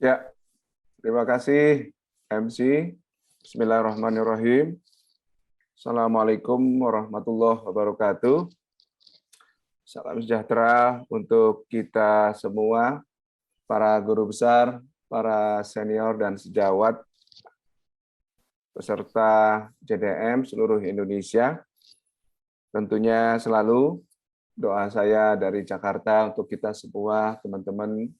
Ya, terima kasih MC. Bismillahirrahmanirrahim. Assalamualaikum warahmatullahi wabarakatuh. Salam sejahtera untuk kita semua, para guru besar, para senior dan sejawat, peserta JDM seluruh Indonesia. Tentunya selalu doa saya dari Jakarta untuk kita semua, teman-teman,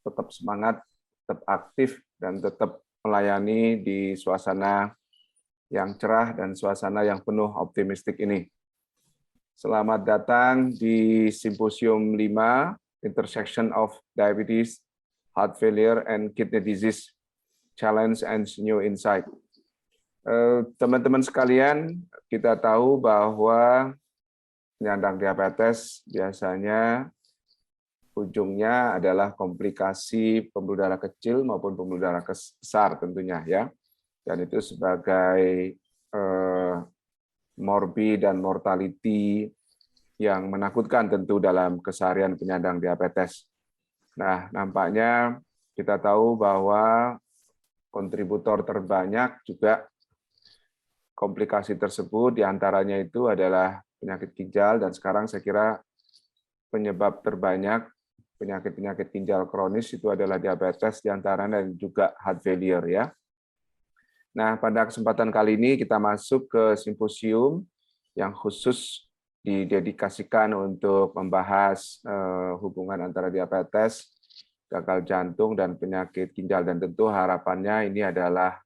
tetap semangat, tetap aktif, dan tetap melayani di suasana yang cerah dan suasana yang penuh optimistik ini. Selamat datang di Simposium 5, Intersection of Diabetes, Heart Failure, and Kidney Disease, Challenge and New Insight. Teman-teman sekalian, kita tahu bahwa penyandang diabetes biasanya ujungnya adalah komplikasi pembuluh darah kecil maupun pembuluh darah besar tentunya ya. Dan itu sebagai morbi dan mortality yang menakutkan tentu dalam keseharian penyandang diabetes. Nah, nampaknya kita tahu bahwa kontributor terbanyak juga komplikasi tersebut diantaranya itu adalah penyakit ginjal, dan sekarang saya kira penyebab terbanyak penyakit-penyakit ginjal kronis itu adalah diabetes diantaranya dan juga heart failure ya. Nah, pada kesempatan kali ini kita masuk ke simposium yang khusus didedikasikan untuk membahas hubungan antara diabetes, gagal jantung, dan penyakit ginjal, dan tentu harapannya ini adalah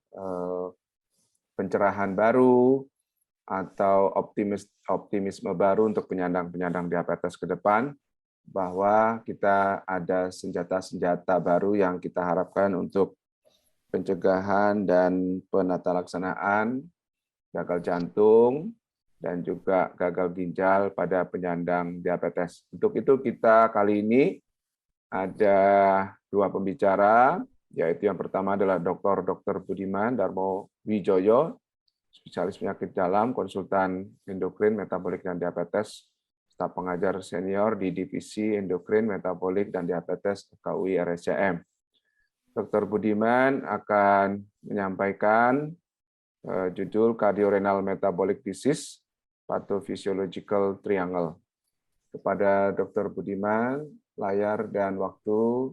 pencerahan baru atau optimisme baru untuk penyandang diabetes ke depan, bahwa kita ada senjata-senjata baru yang kita harapkan untuk pencegahan dan penatalaksanaan gagal jantung dan juga gagal ginjal pada penyandang diabetes. Untuk itu kita kali ini ada dua pembicara, yaitu yang pertama adalah Dr. Budiman Darmo Wijoyo, spesialis penyakit dalam, konsultan endokrin, metabolik, dan diabetes, staf pengajar senior di Divisi Endokrin, Metabolik, dan Diabetes FKUI RSCM. Dr. Budiman akan menyampaikan judul Cardiorenal Metabolic Disease, Pathophysiological Triangle. Kepada Dr. Budiman, layar dan waktu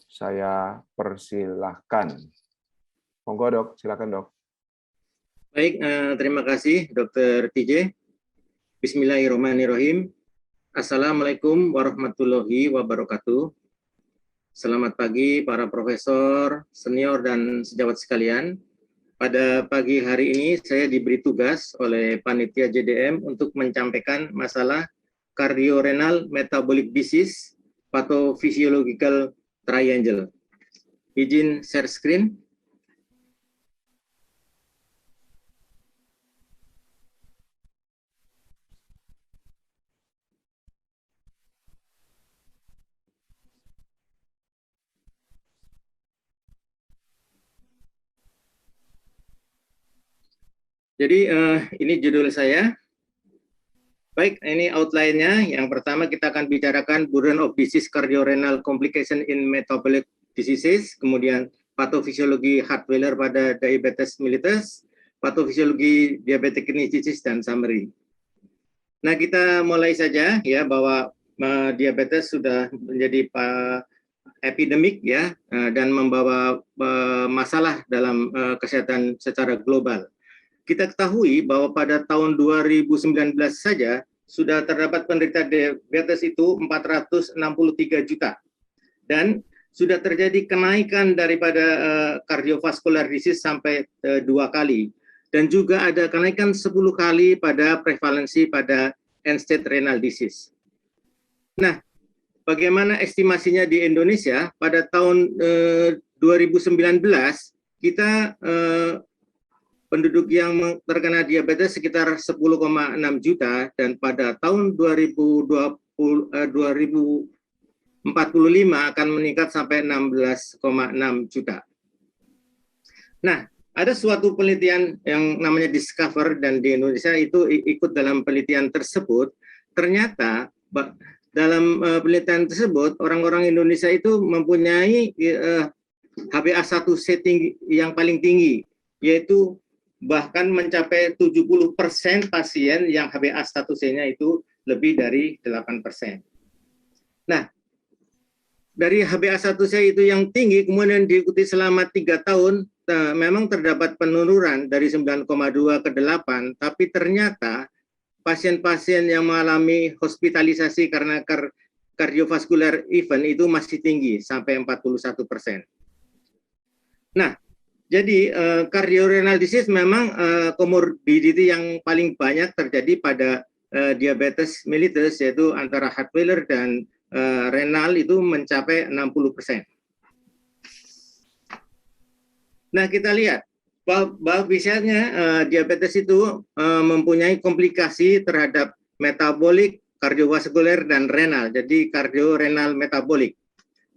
saya persilahkan. Monggo dok, silakan dok. Baik, terima kasih Dr. TJ. Bismillahirrahmanirrahim. Assalamualaikum warahmatullahi wabarakatuh. Selamat pagi para profesor, senior, dan sejawat sekalian. Pada pagi hari ini saya diberi tugas oleh panitia JDM untuk menyampaikan masalah Cardiorenal Metabolic Disease, Pathophysiological Triangle. Izin share screen. Jadi ini judul saya. Baik, ini outline-nya. Yang pertama kita akan bicarakan burden of disease cardiorenal complication in metabolic diseases, kemudian patofisiologi heart failure pada diabetes mellitus, patofisiologi diabetic kidney disease, dan summary. Nah, kita mulai saja ya, bahwa diabetes sudah menjadi epidemik ya, dan membawa masalah dalam kesehatan secara global. Kita ketahui bahwa pada tahun 2019 saja sudah terdapat penderita diabetes itu 463 juta. Dan sudah terjadi kenaikan daripada cardiovascular disease sampai 2 kali. Dan juga ada kenaikan 10 kali pada prevalensi pada end-stage renal disease. Nah, bagaimana estimasinya di Indonesia? Pada tahun 2019, kita penduduk yang terkena diabetes sekitar 10,6 juta, dan pada tahun 2045 akan meningkat sampai 16,6 juta. Nah, ada suatu penelitian yang namanya Discover, dan di Indonesia itu ikut dalam penelitian tersebut. Ternyata dalam penelitian tersebut orang-orang Indonesia itu mempunyai HbA1c yang paling tinggi, yaitu bahkan mencapai 70% pasien yang HbA1c-nya itu lebih dari 8%. Nah, dari HbA1c itu yang tinggi, kemudian diikuti selama 3 tahun, memang terdapat penurunan dari 9,2 ke 8, tapi ternyata pasien-pasien yang mengalami hospitalisasi karena kardiovaskular event itu masih tinggi, sampai 41%. Nah, jadi cardiorenal disease memang komorbidity yang paling banyak terjadi pada diabetes mellitus, yaitu antara heart failure dan renal itu mencapai 60%. Nah, kita lihat bahwa biasanya diabetes itu mempunyai komplikasi terhadap metabolik, kardiovaskuler, dan renal. Jadi kardiorenal metabolik.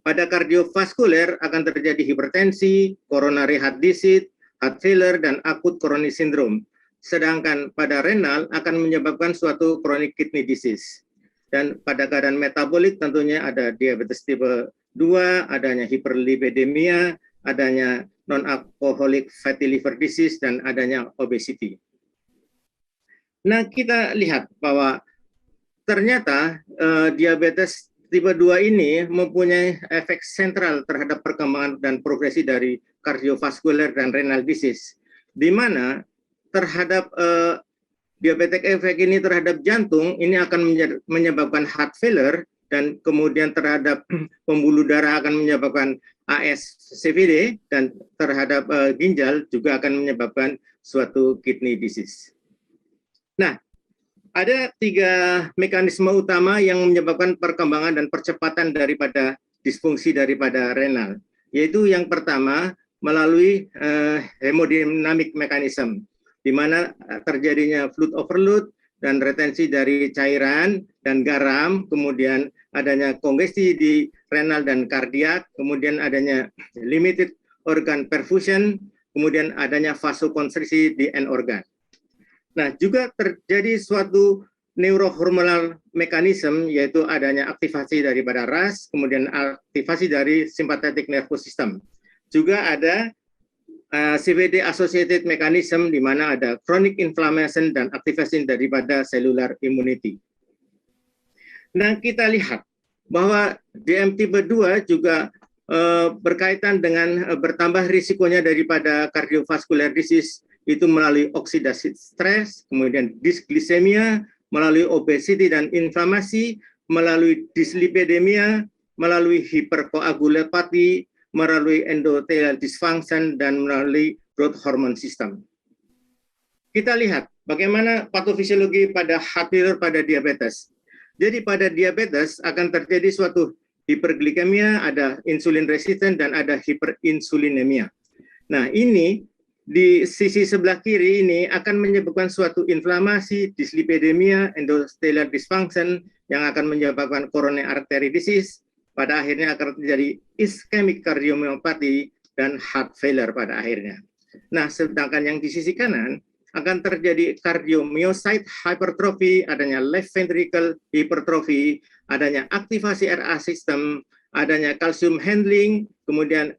Pada kardiovaskuler akan terjadi hipertensi, coronary heart disease, heart failure, dan akut coronary syndrome. Sedangkan pada renal akan menyebabkan suatu chronic kidney disease. Dan pada keadaan metabolik tentunya ada diabetes tipe 2, adanya hiperlipidemia, adanya non-alcoholic fatty liver disease, dan adanya obesity. Nah, kita lihat bahwa ternyata diabetes tipe 2 ini mempunyai efek sentral terhadap perkembangan dan progresi dari kardiovaskuler dan renal disease, di mana terhadap diabetic efek ini terhadap jantung ini akan menyebabkan heart failure, dan kemudian terhadap pembuluh darah akan menyebabkan ASCVD, dan terhadap ginjal juga akan menyebabkan suatu kidney disease. Nah, ada 3 mekanisme utama yang menyebabkan perkembangan dan percepatan daripada disfungsi daripada renal, yaitu yang pertama melalui hemodynamic mechanism, di mana terjadinya fluid overload dan retensi dari cairan dan garam, kemudian adanya kongesti di renal dan kardiak, kemudian adanya limited organ perfusion, kemudian adanya vasokonstriksi di end organ. Nah, juga terjadi suatu neurohormonal mekanisme, yaitu adanya aktivasi daripada RAS, kemudian aktivasi dari sympathetic nervous system. Juga ada CVD associated mechanism, di mana ada chronic inflammation dan aktivasi daripada cellular immunity. Nah, kita lihat bahwa DM tipe 2 juga berkaitan dengan bertambah risikonya daripada cardiovascular disease, itu melalui oksidasi stres, kemudian disglisemia, melalui obesity dan inflamasi, melalui dislipidemia, melalui hiperkoagulopati, melalui endothelial dysfunction, dan melalui growth hormone system. Kita lihat bagaimana patofisiologi pada heart failure pada diabetes. Jadi pada diabetes akan terjadi suatu hiperglikemia, ada insulin resistant, dan ada hiperinsulinemia. Nah, ini di sisi sebelah kiri ini akan menyebabkan suatu inflamasi, dislipidemia, endothelial dysfunction yang akan menyebabkan coronary artery disease, pada akhirnya akan terjadi ischemic cardiomyopathy dan heart failure pada akhirnya. Nah, sedangkan yang di sisi kanan akan terjadi cardiomyocyte hypertrophy, adanya left ventricle hypertrophy, adanya aktivasi RA system, adanya calcium handling, kemudian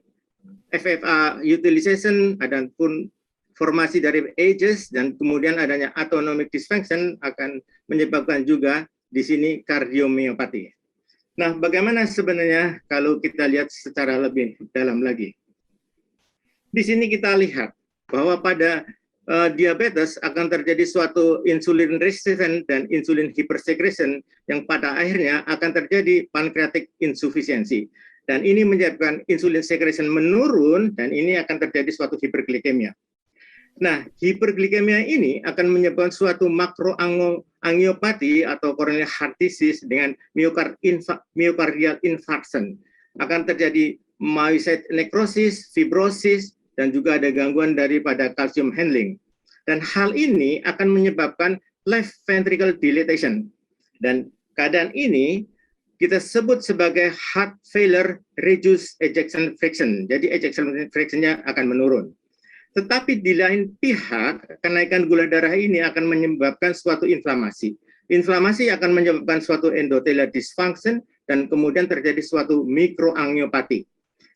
FFA utilization, ada pun formasi dari ages, dan kemudian adanya autonomic dysfunction akan menyebabkan juga di sini kardiomyopati. Nah, bagaimana sebenarnya kalau kita lihat secara lebih dalam lagi? Di sini kita lihat bahwa pada diabetes akan terjadi suatu insulin resistant dan insulin hypersecretion yang pada akhirnya akan terjadi pancreatic insufficiency. Dan ini menyebabkan insulin secretion menurun, dan ini akan terjadi suatu hiperglikemia. Nah, hiperglikemia ini akan menyebabkan suatu makroangiopati atau coronary heart disease dengan myocardial infarction. Akan terjadi myocyte necrosis, fibrosis, dan juga ada gangguan daripada calcium handling. Dan hal ini akan menyebabkan left ventricle dilatation. Dan keadaan ini kita sebut sebagai heart failure reduced ejection fraction. Jadi ejection fraction-nya akan menurun. Tetapi di lain pihak, kenaikan gula darah ini akan menyebabkan suatu inflamasi. Inflamasi akan menyebabkan suatu endothelial dysfunction, dan kemudian terjadi suatu mikroangiopati.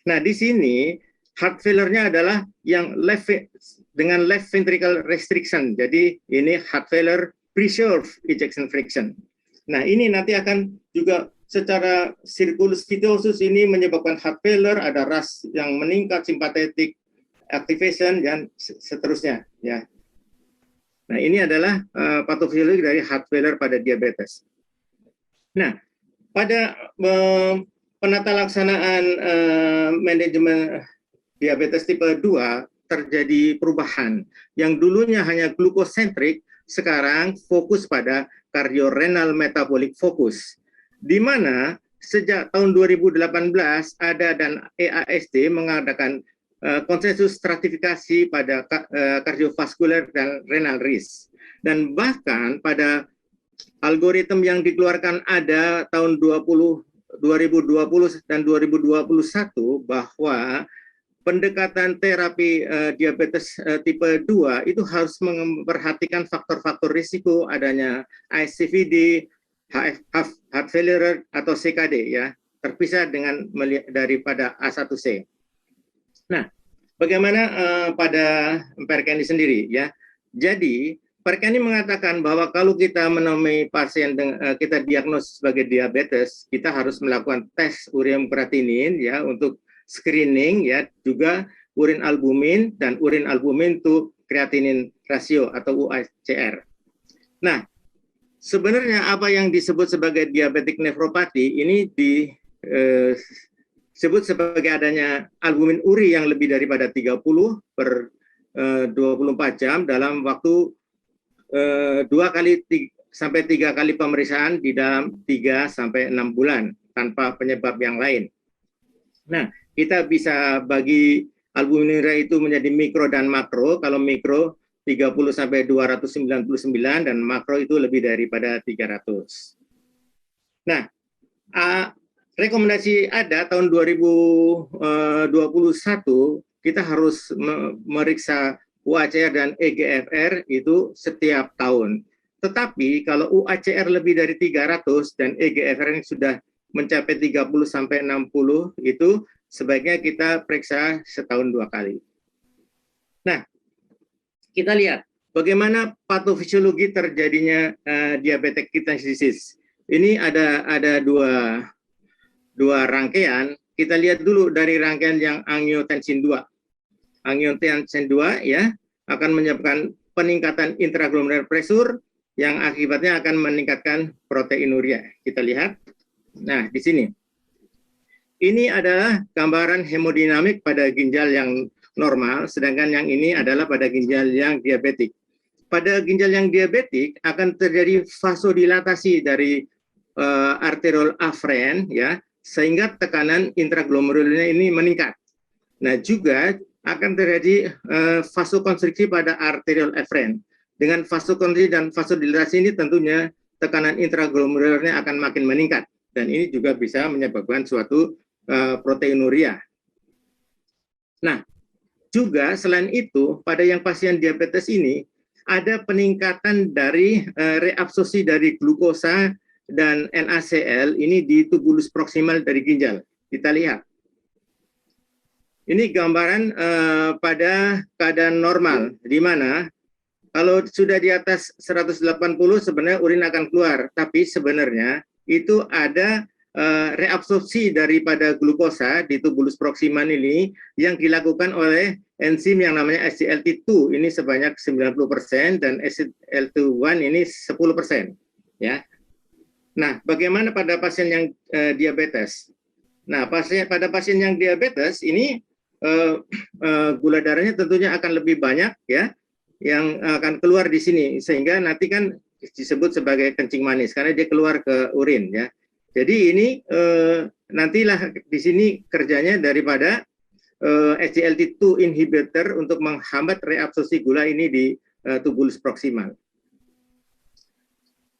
Nah, di sini heart failure-nya adalah yang dengan left ventricle restriction. Jadi ini heart failure preserve ejection fraction. Nah, ini nanti akan juga secara circulus vitosus ini menyebabkan heart failure, ada ras yang meningkat, sympathetic activation, dan seterusnya. Ya. Nah, ini adalah patofisiologi dari heart failure pada diabetes. Nah, pada penata laksanaan manajemen diabetes tipe 2 terjadi perubahan. Yang dulunya hanya glukosentrik, sekarang fokus pada cardiorenal metabolic focus. Di mana sejak tahun 2018 ada dan EASD mengadakan konsensus stratifikasi pada kardiovaskuler dan renal risk. Dan bahkan pada algoritma yang dikeluarkan ada tahun 2020 dan 2021 bahwa pendekatan terapi diabetes tipe 2 itu harus memperhatikan faktor-faktor risiko adanya ASCVD, heart failure atau CKD ya, terpisah dengan daripada A1C. Nah, bagaimana pada Perkeni sendiri ya? Jadi Perkeni mengatakan bahwa kalau kita menemui pasien kita diagnosis sebagai diabetes, kita harus melakukan tes ureum kreatinin ya untuk screening ya, juga urin albumin dan urin albumin to creatinine ratio atau UACR. Nah, sebenarnya apa yang disebut sebagai diabetic nephropathy ini disebut sebagai adanya albumin uri yang lebih daripada 30 per 24 jam dalam waktu 2 sampai 3 kali pemeriksaan di dalam 3 sampai 6 bulan tanpa penyebab yang lain. Nah, kita bisa bagi albuminuria itu menjadi mikro dan makro. Kalau mikro 30 sampai 299 dan makro itu lebih daripada 300. Nah, rekomendasi ada tahun 2021 kita harus memeriksa UACR dan EGFR itu setiap tahun. Tetapi kalau UACR lebih dari 300 dan EGFR yang sudah mencapai 30 sampai 60 itu sebaiknya kita periksa setahun 2 kali. Nah, kita lihat bagaimana patofisiologi terjadinya diabetic kidney disease. Ini ada dua rangkaian. Kita lihat dulu dari rangkaian yang angiotensin 2. Angiotensin 2 ya akan menyebabkan peningkatan intraglomerular pressure yang akibatnya akan meningkatkan proteinuria. Kita lihat. Nah, di sini. Ini adalah gambaran hemodinamik pada ginjal yang normal, sedangkan yang ini adalah pada ginjal yang diabetik. Pada ginjal yang diabetik akan terjadi vasodilatasi dari arteriol afren, ya, sehingga tekanan intraglomerulurnya ini meningkat. Nah, juga akan terjadi vasokonstriksi pada arteriol afren. Dengan vasokonstriksi dan vasodilatasi ini tentunya tekanan intraglomerulurnya akan makin meningkat. Dan ini juga bisa menyebabkan suatu proteinuria. Nah, juga selain itu, pada yang pasien diabetes ini, ada peningkatan dari reabsorpsi dari glukosa dan NaCl ini di tubulus proksimal dari ginjal. Kita lihat. Ini gambaran pada keadaan normal, di mana kalau sudah di atas 180 sebenarnya urin akan keluar, tapi sebenarnya itu ada reabsorpsi daripada glukosa di tubulus proksimal ini yang dilakukan oleh enzim yang namanya SGLT2 ini sebanyak 90% dan SGLT1 ini 10%, ya. Nah, bagaimana pada pasien yang diabetes? Nah, pada pasien yang diabetes ini gula darahnya tentunya akan lebih banyak, ya, yang akan keluar di sini, sehingga nanti kan disebut sebagai kencing manis karena dia keluar ke urin, ya. Jadi ini nantilah di sini kerjanya daripada SGLT2 inhibitor untuk menghambat reabsorpsi gula ini di tubulus proksimal.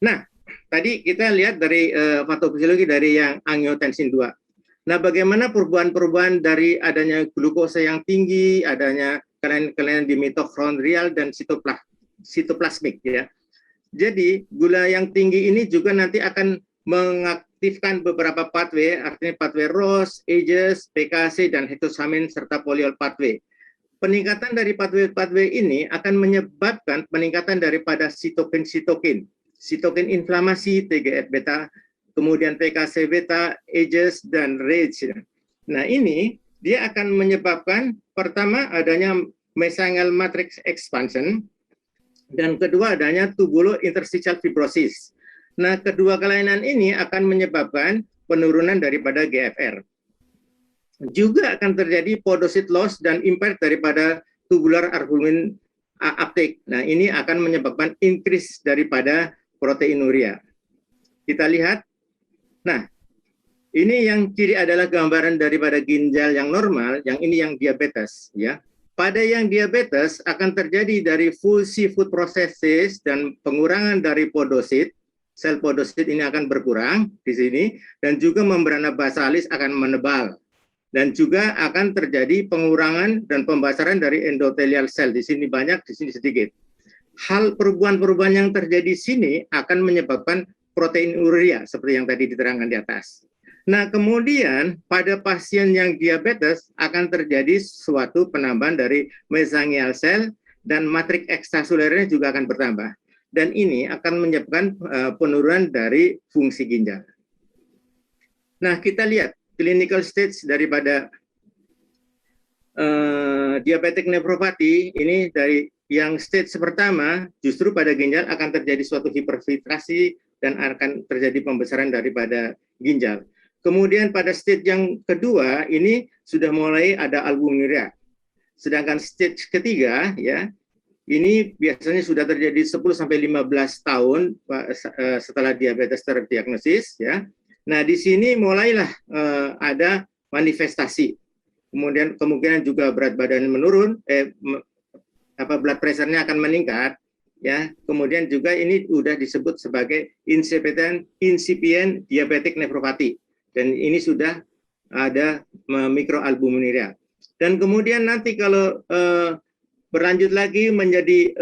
Nah, tadi kita lihat dari patofisiologi dari yang angiotensin 2. Nah, bagaimana perubahan-perubahan dari adanya glukosa yang tinggi, adanya kelainan di mitokondrial dan sitoplasmik, ya. Jadi gula yang tinggi ini juga nanti akan mengaktifkan beberapa pathway, artinya pathway ROS, AGES, PKC, dan hexosamin, serta polyol pathway. Peningkatan dari pathway ini akan menyebabkan peningkatan daripada sitokin inflamasi, TGF-beta, kemudian PKC beta, AGES, dan RAGE. Nah, ini dia akan menyebabkan pertama adanya mesangial matrix expansion, dan kedua adanya tubulo-interstitial fibrosis. Nah, kedua kelainan ini akan menyebabkan penurunan daripada GFR. Juga akan terjadi podocyte loss dan impact daripada tubular albumin uptake. Nah, ini akan menyebabkan increase daripada proteinuria. Kita lihat. Nah, ini yang kiri adalah gambaran daripada ginjal yang normal, yang ini yang diabetes, ya. Pada yang diabetes akan terjadi dari full seafood processes dan pengurangan dari podosit. Sel podosit ini akan berkurang di sini, dan juga membrana basalis akan menebal. Dan juga akan terjadi pengurangan dan pembasaran dari endotelial sel. Di sini banyak, di sini sedikit. Hal perubahan-perubahan yang terjadi di sini akan menyebabkan proteinuria, seperti yang tadi diterangkan di atas. Nah, kemudian pada pasien yang diabetes akan terjadi suatu penambahan dari mesangial sel, dan matriks ekstraselulernya juga akan bertambah. Dan ini akan menyebabkan penurunan dari fungsi ginjal. Nah, kita lihat clinical stage daripada diabetic nephropathy ini. Dari yang stage pertama, justru pada ginjal akan terjadi suatu hiperfiltrasi dan akan terjadi pembesaran daripada ginjal. Kemudian pada stage yang kedua ini sudah mulai ada albuminuria. Sedangkan stage ketiga, ya, ini biasanya sudah terjadi 10-15 tahun setelah diabetes terdiagnosis, ya. Nah, di sini mulailah ada manifestasi. Kemudian kemungkinan juga berat badan menurun, blood pressure-nya akan meningkat, ya. Kemudian juga ini sudah disebut sebagai incipient diabetic nephropathy, dan ini sudah ada mikroalbuminuria. Dan kemudian nanti kalau berlanjut lagi menjadi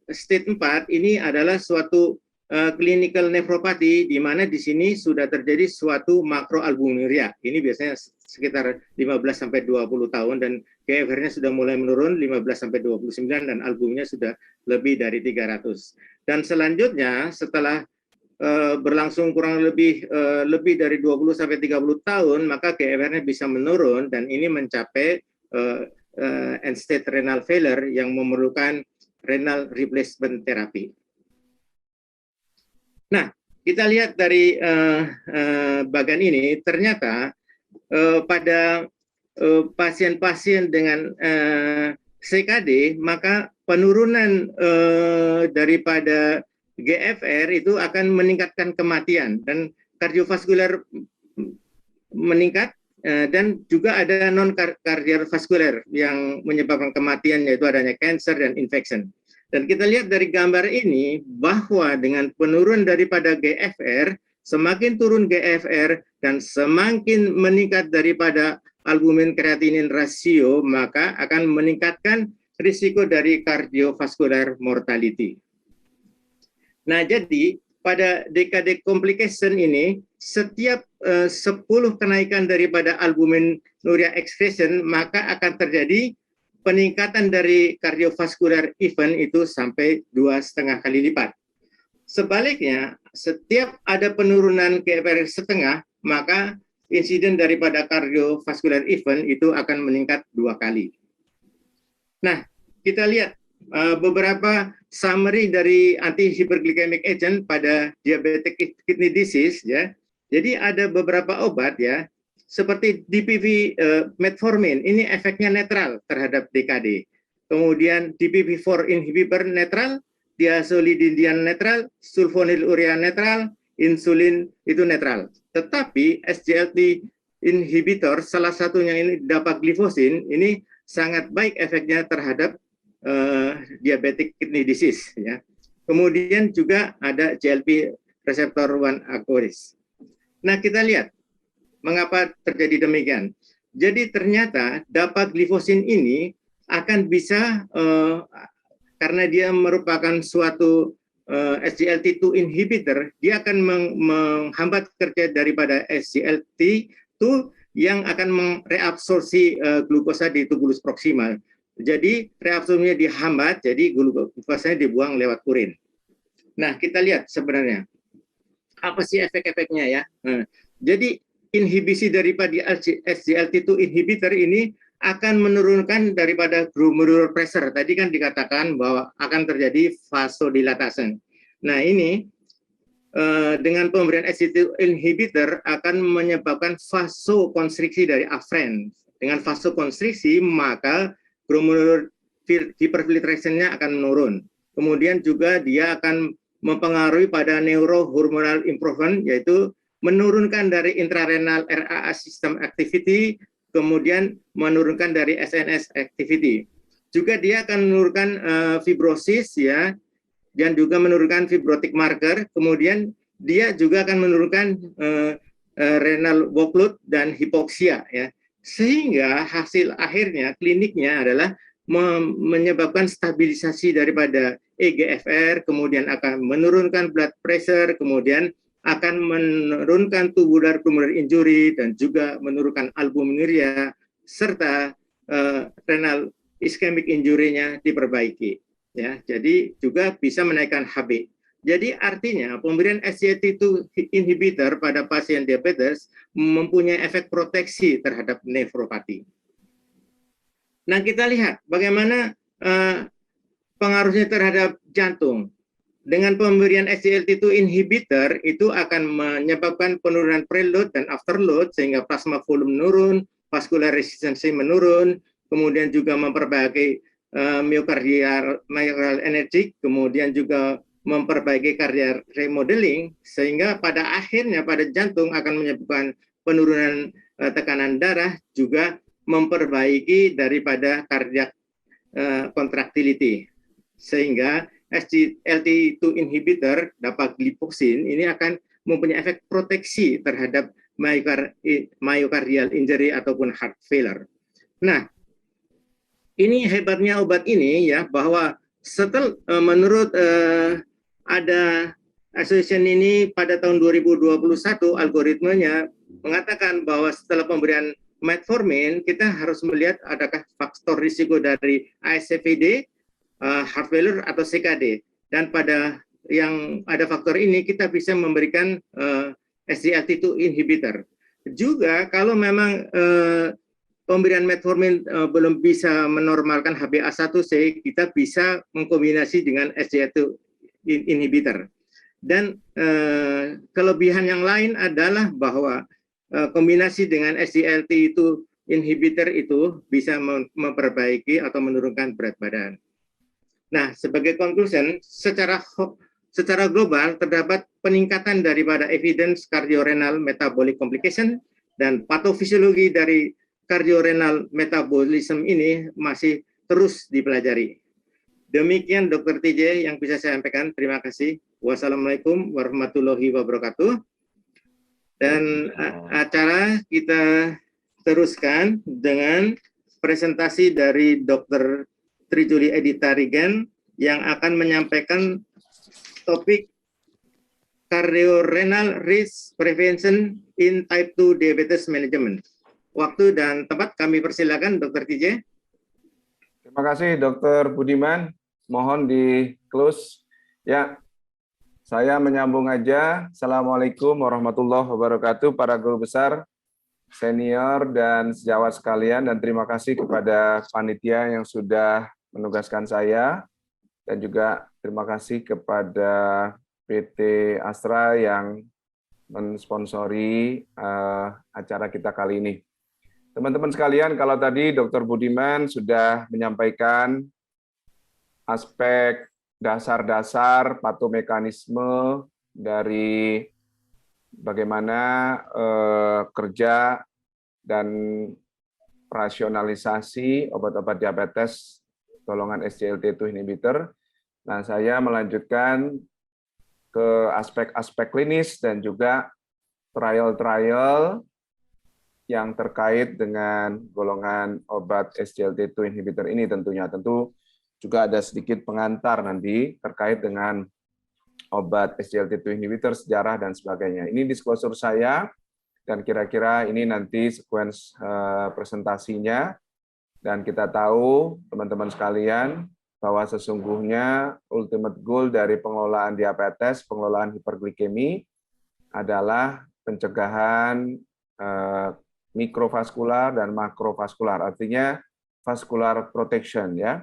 stage 4, ini adalah suatu clinical nephropathy, di mana di sini sudah terjadi suatu makroalbuminuria. Ini biasanya sekitar 15-20 tahun, dan GFR-nya sudah mulai menurun 15-29, dan albumnya sudah lebih dari 300. Dan selanjutnya setelah berlangsung kurang lebih dari 20-30 tahun, maka GFR-nya bisa menurun, dan ini mencapai end-stage renal failure yang memerlukan renal replacement therapy. Nah, kita lihat dari bagian ini, ternyata pada pasien-pasien dengan CKD, maka penurunan daripada GFR itu akan meningkatkan kematian, dan kardiovaskuler meningkat, dan juga ada non-kardiovaskuler yang menyebabkan kematian, yaitu adanya cancer dan infection. Dan kita lihat dari gambar ini bahwa dengan penurunan daripada GFR, semakin turun GFR dan semakin meningkat daripada albumin kreatinin rasio, maka akan meningkatkan risiko dari cardiovascular mortality. Nah, jadi pada dekade complication ini, setiap 10 kenaikan daripada albuminuria excretion, maka akan terjadi peningkatan dari cardiovascular event itu sampai 2,5 kali lipat. Sebaliknya, setiap ada penurunan GFR setengah, maka insiden daripada cardiovascular event itu akan meningkat 2 kali. Nah, kita lihat beberapa summary dari anti-hyperglycemic agent pada diabetic kidney disease, ya. Jadi ada beberapa obat, ya, seperti DPP metformin, ini efeknya netral terhadap DKD. Kemudian DPP-4 inhibitor netral, diazolididian netral, sulfonylurea netral, insulin itu netral. Tetapi SGLT inhibitor, salah satunya ini dapagliflozin, ini sangat baik efeknya terhadap diabetic kidney disease, ya. Kemudian juga ada GLP receptor 1 agonist. Nah, kita lihat mengapa terjadi demikian. Jadi ternyata dapagliflozin ini akan bisa karena dia merupakan suatu SGLT2 inhibitor, dia akan menghambat kerja daripada SGLT2 yang akan mereabsorpsi glukosa di tubulus proksimal. Jadi reabsorpsinya dihambat, jadi glukosanya dibuang lewat urin. Nah, kita lihat sebenarnya apa sih efek-efeknya ya. Jadi inhibisi daripada SGLT2 inhibitor ini akan menurunkan daripada glomerular pressure. Tadi kan dikatakan bahwa akan terjadi vasodilatasi. Nah, ini dengan pemberian SGLT2 inhibitor akan menyebabkan vasokonstriksi dari afren. Dengan vasokonstriksi, maka glomerular hyperfiltration-nya akan menurun. Kemudian juga dia akan mempengaruhi pada neurohormonal improvement, yaitu menurunkan dari intrarenal RAA system activity, kemudian menurunkan dari SNS activity. Juga dia akan menurunkan fibrosis ya, dan juga menurunkan fibrotic marker. Kemudian dia juga akan menurunkan renal workload dan hipoksia ya. Sehingga hasil akhirnya kliniknya adalah menyebabkan stabilisasi daripada EGFR, kemudian akan menurunkan blood pressure, kemudian akan menurunkan tubular glomerular injury, dan juga menurunkan albuminuria, serta renal ischemic injury-nya diperbaiki. Ya, jadi juga bisa menaikkan HB. Jadi artinya pemberian SGLT2 inhibitor pada pasien diabetes mempunyai efek proteksi terhadap nefropati. Nah, kita lihat bagaimana pengaruhnya terhadap jantung. Dengan pemberian SGLT2 inhibitor itu akan menyebabkan penurunan preload dan afterload sehingga plasma volume menurun, vascular resistance menurun, kemudian juga memperbaiki myocardial energy, kemudian juga memperbaiki cardiac remodeling, sehingga pada akhirnya pada jantung akan menyebabkan penurunan tekanan darah, juga memperbaiki daripada cardiac contractility, sehingga SGLT2 inhibitor dapagliflozin ini akan mempunyai efek proteksi terhadap myocardial injury ataupun heart failure. Nah, ini hebatnya obat ini ya, bahwa setelah menurut ada association ini pada tahun 2021 algoritmenya mengatakan bahwa setelah pemberian metformin kita harus melihat adakah faktor risiko dari ASCVD, heart failure atau CKD, dan pada yang ada faktor ini kita bisa memberikan SGLT2 inhibitor. Juga kalau memang pemberian metformin belum bisa menormalkan HbA1c, kita bisa mengkombinasi dengan SGLT2 inhibitor. Dan kelebihan yang lain adalah bahwa kombinasi dengan SGLT2 inhibitor itu bisa memperbaiki atau menurunkan berat badan. Nah, sebagai conclusion, secara global terdapat peningkatan daripada evidence cardiorenal metabolic complication, dan patofisiologi dari cardiorenal metabolism ini masih terus dipelajari. Demikian Dr. TJ yang bisa saya sampaikan. Terima kasih. Wassalamualaikum warahmatullahi wabarakatuh. Dan acara kita teruskan dengan presentasi dari Dr. Trijuli Edita Rigen yang akan menyampaikan topik cardiorenal risk prevention in type 2 diabetes management. Waktu dan tempat kami persilakan Dr. TJ. Terima kasih Dr. Budiman. Mohon di close. Ya, saya menyambung aja. Assalamualaikum warahmatullahi wabarakatuh para guru besar, senior, dan sejawat sekalian. Dan terima kasih kepada panitia yang sudah menugaskan saya. Dan juga terima kasih kepada PT Astra yang mensponsori acara kita kali ini. Teman-teman sekalian, kalau tadi Dr. Budiman sudah menyampaikan aspek dasar-dasar patomekanisme dari bagaimana kerja dan rasionalisasi obat-obat diabetes golongan SGLT2 inhibitor. Nah, saya melanjutkan ke aspek-aspek klinis dan juga trial-trial yang terkait dengan golongan obat SGLT2 inhibitor ini tentunya. Tentu juga ada sedikit pengantar nanti terkait dengan obat SGLT2 inhibitor, sejarah, dan sebagainya. Ini disclosure saya, dan kira-kira ini nanti sequence presentasinya. Dan kita tahu, teman-teman sekalian, bahwa sesungguhnya ultimate goal dari pengelolaan diabetes, pengelolaan hiperglikemi adalah pencegahan mikrovaskular dan makrovaskular, artinya vascular protection, ya.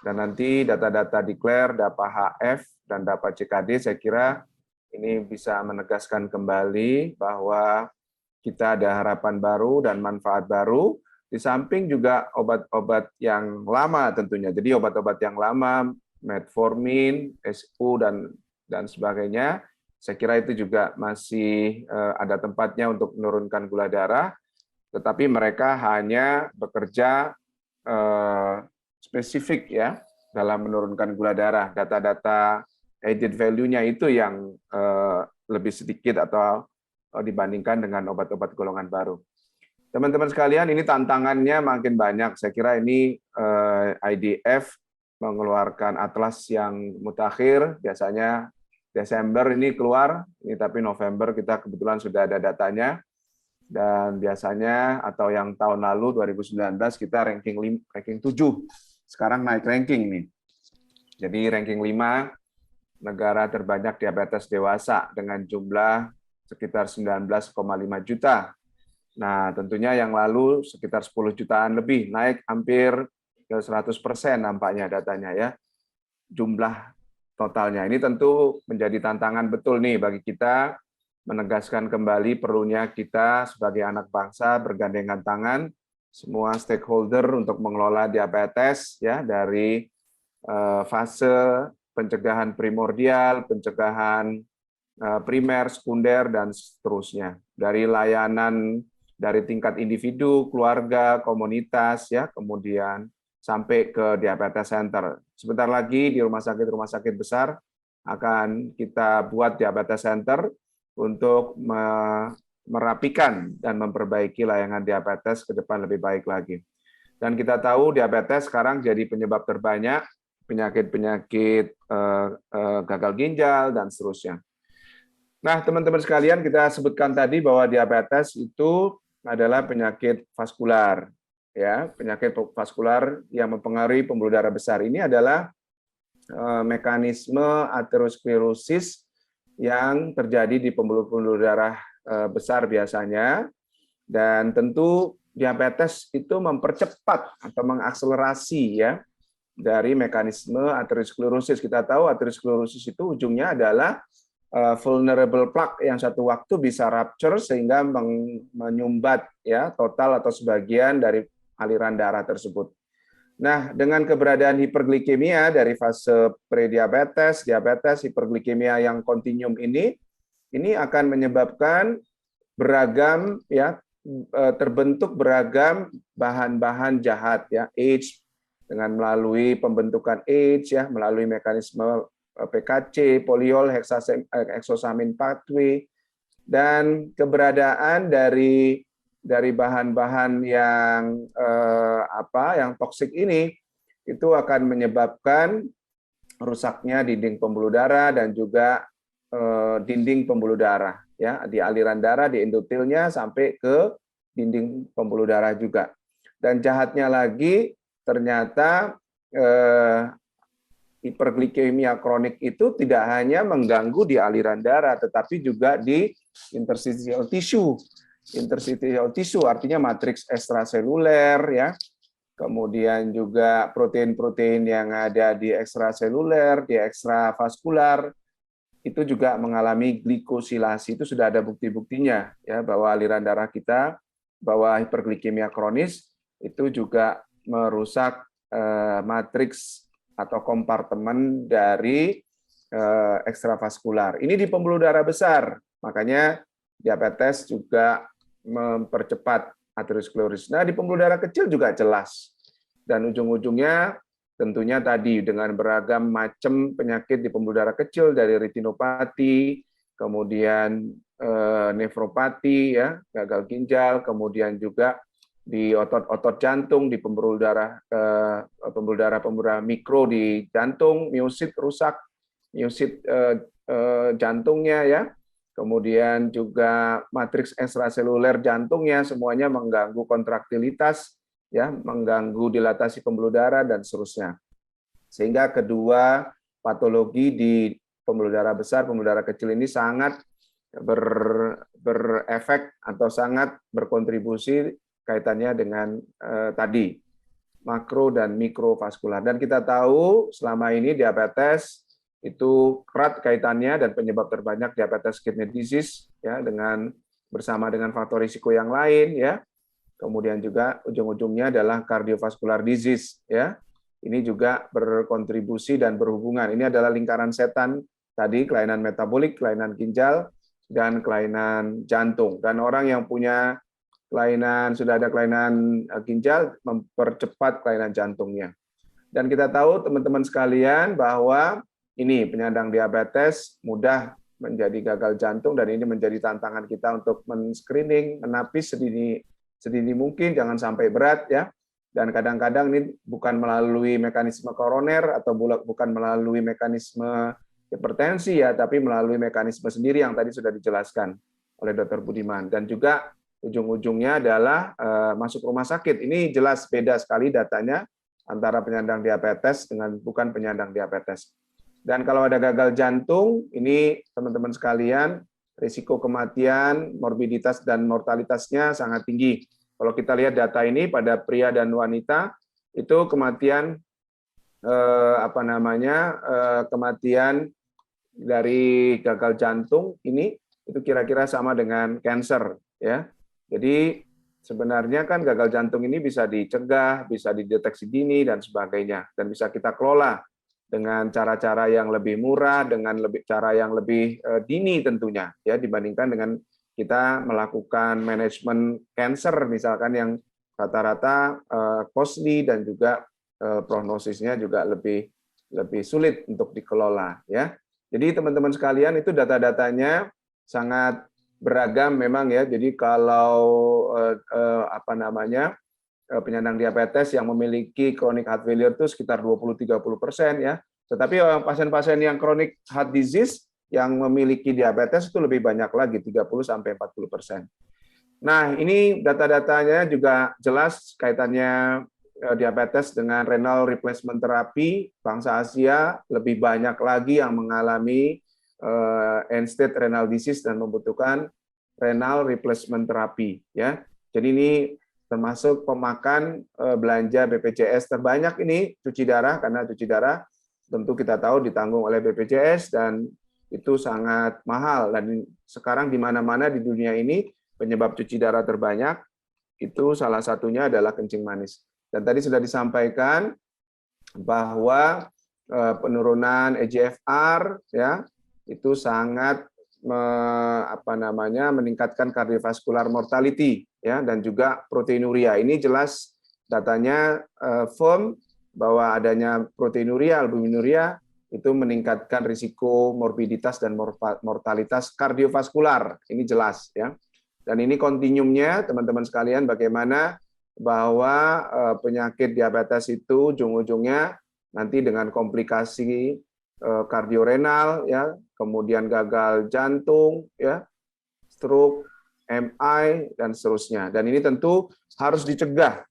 Dan nanti data-data declare, data HF, dan data CKD, saya kira ini bisa menegaskan kembali bahwa kita ada harapan baru dan manfaat baru, di samping juga obat-obat yang lama tentunya. Jadi obat-obat yang lama, metformin, SU, dan sebagainya, saya kira itu juga masih ada tempatnya untuk menurunkan gula darah, tetapi mereka hanya bekerja spesifik ya dalam menurunkan gula darah. Data-data added value-nya itu yang lebih sedikit atau dibandingkan dengan obat-obat golongan baru. Teman-teman sekalian, ini tantangannya makin banyak. Saya kira ini IDF mengeluarkan atlas yang mutakhir, biasanya Desember ini keluar, ini tapi November kita kebetulan sudah ada datanya. Dan biasanya atau yang tahun lalu 2019 kita ranking 7. Sekarang naik ranking nih. Jadi ranking 5 negara terbanyak diabetes dewasa dengan jumlah sekitar 19,5 juta. Nah, tentunya yang lalu sekitar 10 jutaan lebih, naik hampir ke 100% nampaknya datanya ya. Jumlah totalnya. Ini tentu menjadi tantangan betul nih bagi kita menegaskan kembali perlunya kita sebagai anak bangsa bergandengan tangan semua stakeholder untuk mengelola diabetes ya, dari fase pencegahan primordial, pencegahan primer, sekunder, dan seterusnya. Dari layanan dari tingkat individu, keluarga, komunitas, ya, kemudian sampai ke diabetes center. Sebentar lagi di rumah sakit besar akan kita buat diabetes center untuk merapikan dan memperbaiki layanan diabetes ke depan lebih baik lagi. Dan kita tahu diabetes sekarang jadi penyebab terbanyak penyakit-penyakit gagal ginjal dan seterusnya. Nah, teman-teman sekalian, kita sebutkan tadi bahwa diabetes itu adalah penyakit vaskular, ya, penyakit vaskular yang mempengaruhi pembuluh darah besar. Ini adalah mekanisme aterosklerosis yang terjadi di pembuluh darah besar biasanya, dan tentu diabetes itu mempercepat atau mengakselerasi ya dari mekanisme aterosklerosis. Kita tahu aterosklerosis itu ujungnya adalah vulnerable plaque yang satu waktu bisa rupture sehingga menyumbat ya total atau sebagian dari aliran darah tersebut. Nah, dengan keberadaan hiperglikemia dari fase prediabetes, diabetes, hiperglikemia yang kontinum ini akan menyebabkan beragam ya terbentuk beragam bahan-bahan jahat ya, ACE dengan melalui pembentukan ACE ya, melalui mekanisme PKC, poliol hexosamin pathway, dan keberadaan dari bahan-bahan yang yang toksik ini itu akan menyebabkan rusaknya dinding pembuluh darah dan juga dinding pembuluh darah ya, di aliran darah, di endotelnya sampai ke dinding pembuluh darah juga. Dan jahatnya lagi ternyata hiperglikemia kronik itu tidak hanya mengganggu di aliran darah, tetapi juga di interstitial tissue. Interstitial tissue artinya matriks ekstraseluler, ya. Kemudian juga protein-protein yang ada di ekstraseluler, di ekstravaskular, itu juga mengalami glikosilasi. Itu sudah ada bukti-buktinya, ya, bahwa aliran darah kita, bahwa hiperglikemia kronis itu juga merusak matriks atau kompartemen dari ekstravaskular. Ini di pembuluh darah besar, makanya diabetes juga mempercepat aterosklerosis. Nah, di pembuluh darah kecil juga jelas. Dan ujung-ujungnya tentunya tadi dengan beragam macam penyakit di pembuluh darah kecil, dari retinopati, kemudian nefropati, ya, gagal ginjal, kemudian juga di otot-otot jantung, di pembuluh darah mikro di jantung, miosit rusak, miosit jantungnya ya, kemudian juga matriks ekstraseluler jantungnya semuanya mengganggu kontraktilitas ya, mengganggu dilatasi pembuluh darah dan seterusnya. Sehingga kedua patologi di pembuluh darah besar, pembuluh darah kecil ini sangat berefek atau sangat berkontribusi kaitannya dengan tadi makro dan mikrovaskular. Dan kita tahu selama ini diabetes itu erat kaitannya dan penyebab terbanyak diabetes kidney disease ya dengan bersama dengan faktor risiko yang lain ya. Kemudian juga ujung-ujungnya adalah cardiovascular disease ya. Ini juga berkontribusi dan berhubungan. Ini adalah lingkaran setan tadi, kelainan metabolik, kelainan ginjal, dan kelainan jantung. Dan orang yang punya kelainan, sudah ada kelainan ginjal, mempercepat kelainan jantungnya. Dan kita tahu teman-teman sekalian bahwa ini penyandang diabetes mudah menjadi gagal jantung, dan ini menjadi tantangan kita untuk men-screening, menapis sedini mungkin, jangan sampai berat ya. Dan kadang-kadang ini bukan melalui mekanisme koroner atau bukan melalui mekanisme hipertensi ya, tapi melalui mekanisme sendiri yang tadi sudah dijelaskan oleh Dr. Budiman. Dan juga ujung-ujungnya adalah masuk rumah sakit. Ini jelas beda sekali datanya antara penyandang diabetes dengan bukan penyandang diabetes. Dan kalau ada gagal jantung, ini teman-teman sekalian, risiko kematian, morbiditas dan mortalitasnya sangat tinggi. Kalau kita lihat data ini pada pria dan wanita, itu kematian kematian dari gagal jantung ini itu kira-kira sama dengan cancer ya. Jadi sebenarnya kan gagal jantung ini bisa dicegah, bisa dideteksi dini dan sebagainya, dan bisa kita kelola dengan cara-cara yang lebih murah, dengan cara yang lebih dini tentunya ya, dibandingkan dengan kita melakukan manajemen cancer misalkan yang rata-rata costly dan juga prognosisnya juga lebih sulit untuk dikelola ya. Jadi teman-teman sekalian, itu data-datanya sangat beragam memang ya. Jadi kalau penyandang diabetes yang memiliki chronic heart failure itu sekitar 20-30% ya. Tetapi pasien-pasien yang chronic heart disease yang memiliki diabetes itu lebih banyak lagi, 30-40%. Nah, ini data-datanya juga jelas kaitannya diabetes dengan renal replacement therapy. Bangsa Asia lebih banyak lagi yang mengalami end-stage renal disease dan membutuhkan renal replacement therapy. Ya, jadi ini termasuk pemakan belanja BPJS terbanyak ini cuci darah, karena cuci darah tentu kita tahu ditanggung oleh BPJS dan itu sangat mahal, dan sekarang di mana-mana di dunia ini penyebab cuci darah terbanyak itu salah satunya adalah kencing manis. Dan tadi sudah disampaikan bahwa penurunan EGFR ya itu sangat meningkatkan cardiovascular mortality ya, dan juga proteinuria. Ini jelas datanya firm bahwa adanya proteinuria, albuminuria itu meningkatkan risiko morbiditas dan mortalitas kardiovaskular. Ini jelas ya. Dan ini kontinumnya teman-teman sekalian, bagaimana bahwa penyakit diabetes itu ujung-ujungnya nanti dengan komplikasi kardiorenal ya, kemudian gagal jantung ya, stroke, MI dan seterusnya. Dan ini tentu harus dicegah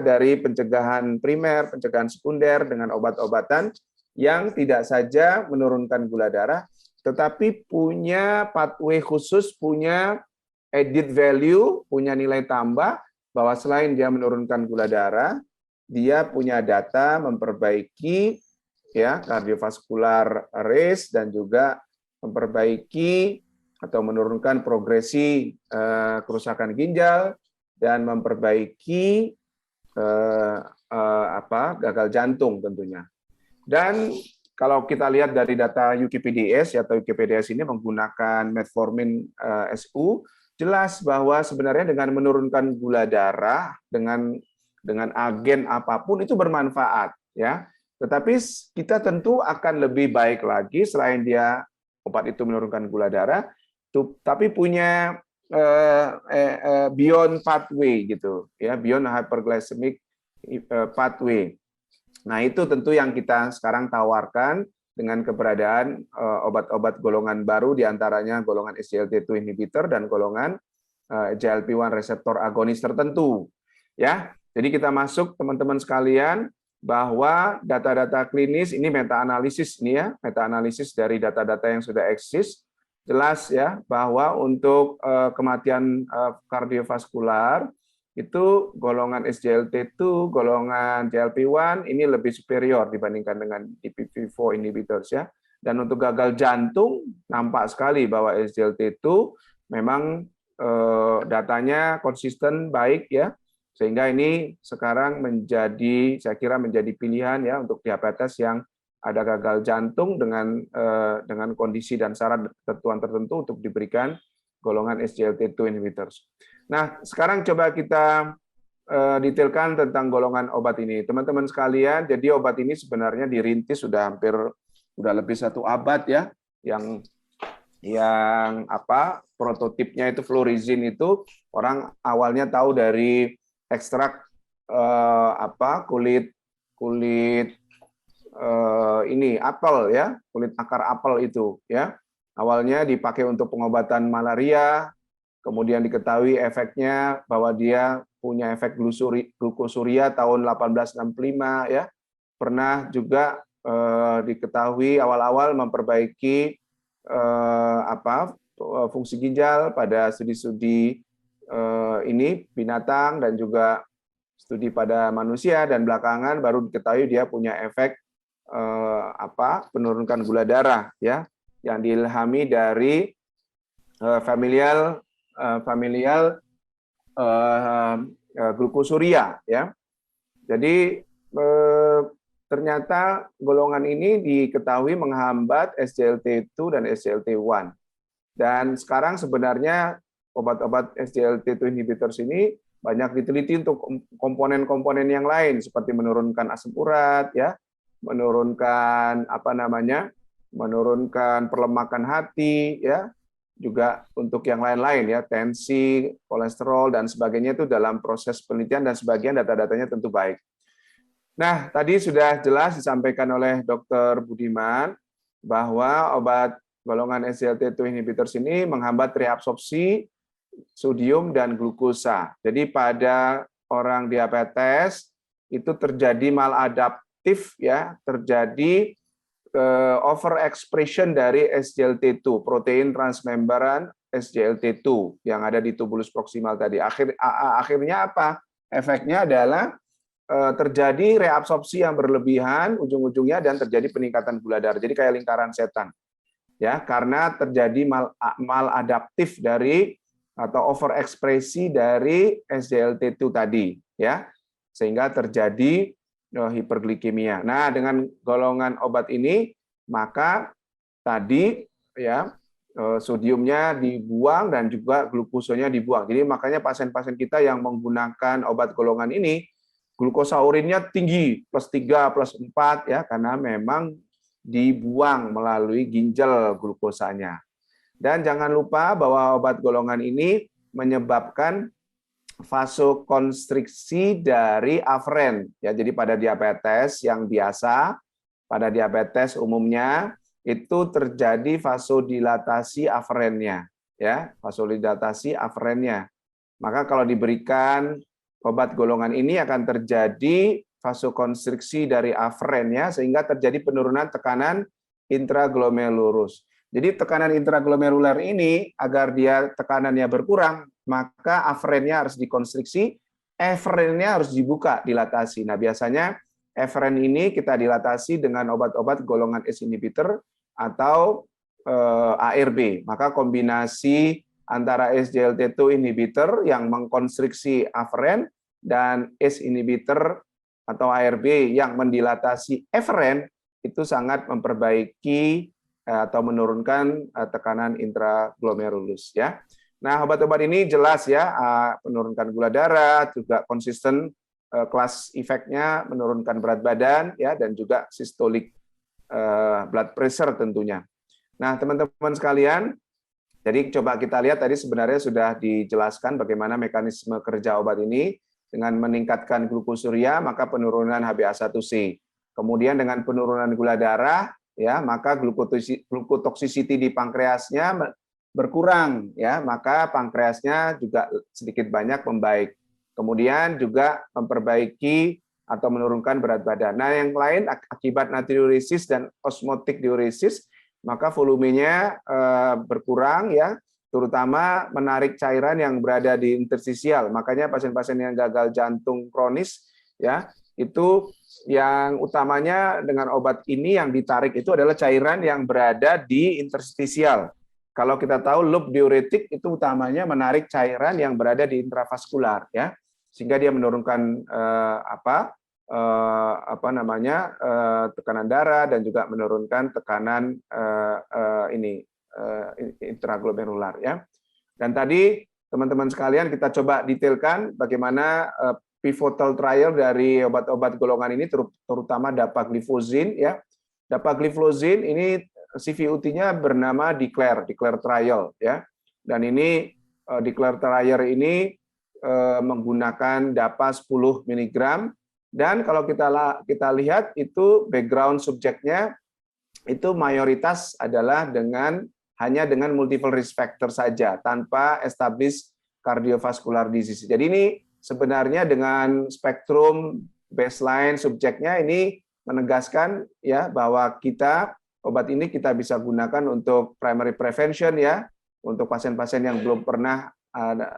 dari pencegahan primer, pencegahan sekunder dengan obat-obatan yang tidak saja menurunkan gula darah, tetapi punya pathway khusus, punya added value, punya nilai tambah, bahwa selain dia menurunkan gula darah, dia punya data memperbaiki ya kardiovaskular risk dan juga memperbaiki atau menurunkan progresi kerusakan ginjal dan memperbaiki gagal jantung tentunya. Dan kalau kita lihat dari data UKPDS atau UKPDS ini menggunakan metformin SU, jelas bahwa sebenarnya dengan menurunkan gula darah dengan agen apapun itu bermanfaat ya. Tetapi kita tentu akan lebih baik lagi selain dia obat itu menurunkan gula darah, tapi punya beyond pathway gitu ya, beyond hyperglycemic pathway. Nah, itu tentu yang kita sekarang tawarkan dengan keberadaan obat-obat golongan baru, diantaranya golongan SGLT2 inhibitor dan golongan GLP-1 reseptor agonis tertentu. Ya, jadi kita masuk teman-teman sekalian bahwa data-data klinis ini meta-analisis nih ya, meta-analisis dari data-data yang sudah eksis, jelas ya bahwa untuk kematian kardiovaskular itu golongan SGLT2, golongan GLP-1 ini lebih superior dibandingkan dengan DPP-4 inhibitors ya. Dan untuk gagal jantung nampak sekali bahwa SGLT2 memang datanya konsisten baik ya. Sehingga ini sekarang menjadi, saya kira menjadi pilihan ya untuk diabetes yang ada gagal jantung dengan kondisi dan syarat ketentuan tertentu untuk diberikan golongan SGLT2 inhibitors. Nah, sekarang coba kita detailkan tentang golongan obat ini. Teman-teman sekalian, jadi obat ini sebenarnya dirintis sudah lebih 1 abad ya, yang prototipnya itu fluorizin itu orang awalnya tahu dari ekstrak kulit ini apel ya, kulit akar apel itu ya. Awalnya dipakai untuk pengobatan malaria, kemudian diketahui efeknya bahwa dia punya efek glukosuria tahun 1865 ya. Pernah juga diketahui awal-awal memperbaiki fungsi ginjal pada studi-studi ini binatang dan juga studi pada manusia, dan belakangan baru diketahui dia punya efek penurunkan gula darah ya, yang diilhami dari familial glukosuria ya. Jadi ternyata golongan ini diketahui menghambat SGLT2 dan SGLT1. Dan sekarang sebenarnya obat-obat SGLT2 inhibitors ini banyak diteliti untuk komponen-komponen yang lain seperti menurunkan asam urat ya, menurunkan menurunkan perlemakan hati ya, juga untuk yang lain-lain ya, tensi, kolesterol dan sebagainya itu dalam proses penelitian dan sebagian data-datanya tentu baik. Nah, tadi sudah jelas disampaikan oleh Dr. Budiman bahwa obat golongan SGLT2 inhibitors ini menghambat reabsorpsi sodium dan glukosa. Jadi pada orang diabetes itu terjadi maladaptif ya, terjadi overexpression dari SGLT2, protein transmembran SGLT2 yang ada di tubulus proksimal tadi. Akhirnya apa? Efeknya adalah terjadi reabsorpsi yang berlebihan ujung-ujungnya dan terjadi peningkatan gula darah. Jadi kayak lingkaran setan. Ya, karena terjadi maladaptif dari atau overekspresi dari SGLT2 tadi ya. Sehingga terjadi hiperglikemia. Nah, dengan golongan obat ini maka tadi ya sodiumnya dibuang dan juga glukosanya dibuang. Jadi makanya pasien-pasien kita yang menggunakan obat golongan ini glukosa urinnya tinggi, +3, +4 ya, karena memang dibuang melalui ginjal glukosanya. Dan jangan lupa bahwa obat golongan ini menyebabkan vasokonstriksi dari afren. Ya, jadi pada diabetes yang biasa, pada diabetes umumnya itu terjadi vasodilatasi afrennya, ya, vasodilatasi afrennya. Maka kalau diberikan obat golongan ini akan terjadi vasokonstriksi dari afrennya sehingga terjadi penurunan tekanan intraglomerulus. Jadi tekanan intraglomerular ini agar dia tekanannya berkurang, maka afrennya harus dikonstriksi, efrennya harus dibuka, dilatasi. Nah, biasanya efren ini kita dilatasi dengan obat-obat golongan ACE inhibitor atau ARB. Maka kombinasi antara SGLT2 inhibitor yang mengkonstriksi afren dan ACE inhibitor atau ARB yang mendilatasi efren itu sangat memperbaiki atau menurunkan tekanan intraglomerulus ya. Nah, obat-obat ini jelas ya menurunkan gula darah, juga konsisten kelas efeknya menurunkan berat badan ya, dan juga systolic blood pressure tentunya. Nah, teman-teman sekalian, jadi coba kita lihat tadi sebenarnya sudah dijelaskan bagaimana mekanisme kerja obat ini. Dengan meningkatkan glukosuria maka penurunan HbA1c. Kemudian dengan penurunan gula darah ya, maka glukotoxicity di pankreasnya berkurang, ya, maka pankreasnya juga sedikit banyak membaik. Kemudian juga memperbaiki atau menurunkan berat badan. Nah, yang lain akibat natriuresis dan osmotic diuresis, maka volumenya berkurang, ya, terutama menarik cairan yang berada di interstisial. Makanya pasien-pasien yang gagal jantung kronis, ya, itu yang utamanya dengan obat ini yang ditarik itu adalah cairan yang berada di interstisial. Kalau kita tahu loop diuretik itu utamanya menarik cairan yang berada di intravaskular, ya, sehingga dia menurunkan tekanan darah dan juga menurunkan tekanan intraglomerular, ya. Dan tadi teman-teman sekalian kita coba detailkan bagaimana pivotal trial dari obat-obat golongan ini, terutama dapagliflozin, ya. Dapagliflozin ini CVUT-nya bernama DECLARE trial, ya. Dan ini DECLARE trial ini menggunakan DAPA 10 mg, dan kalau kita lihat itu background subjeknya itu mayoritas adalah hanya dengan multiple risk factor saja, tanpa established cardiovascular disease. Jadi ini sebenarnya dengan spektrum baseline subjeknya ini menegaskan, ya, bahwa obat ini kita bisa gunakan untuk primary prevention, ya, untuk pasien-pasien yang belum pernah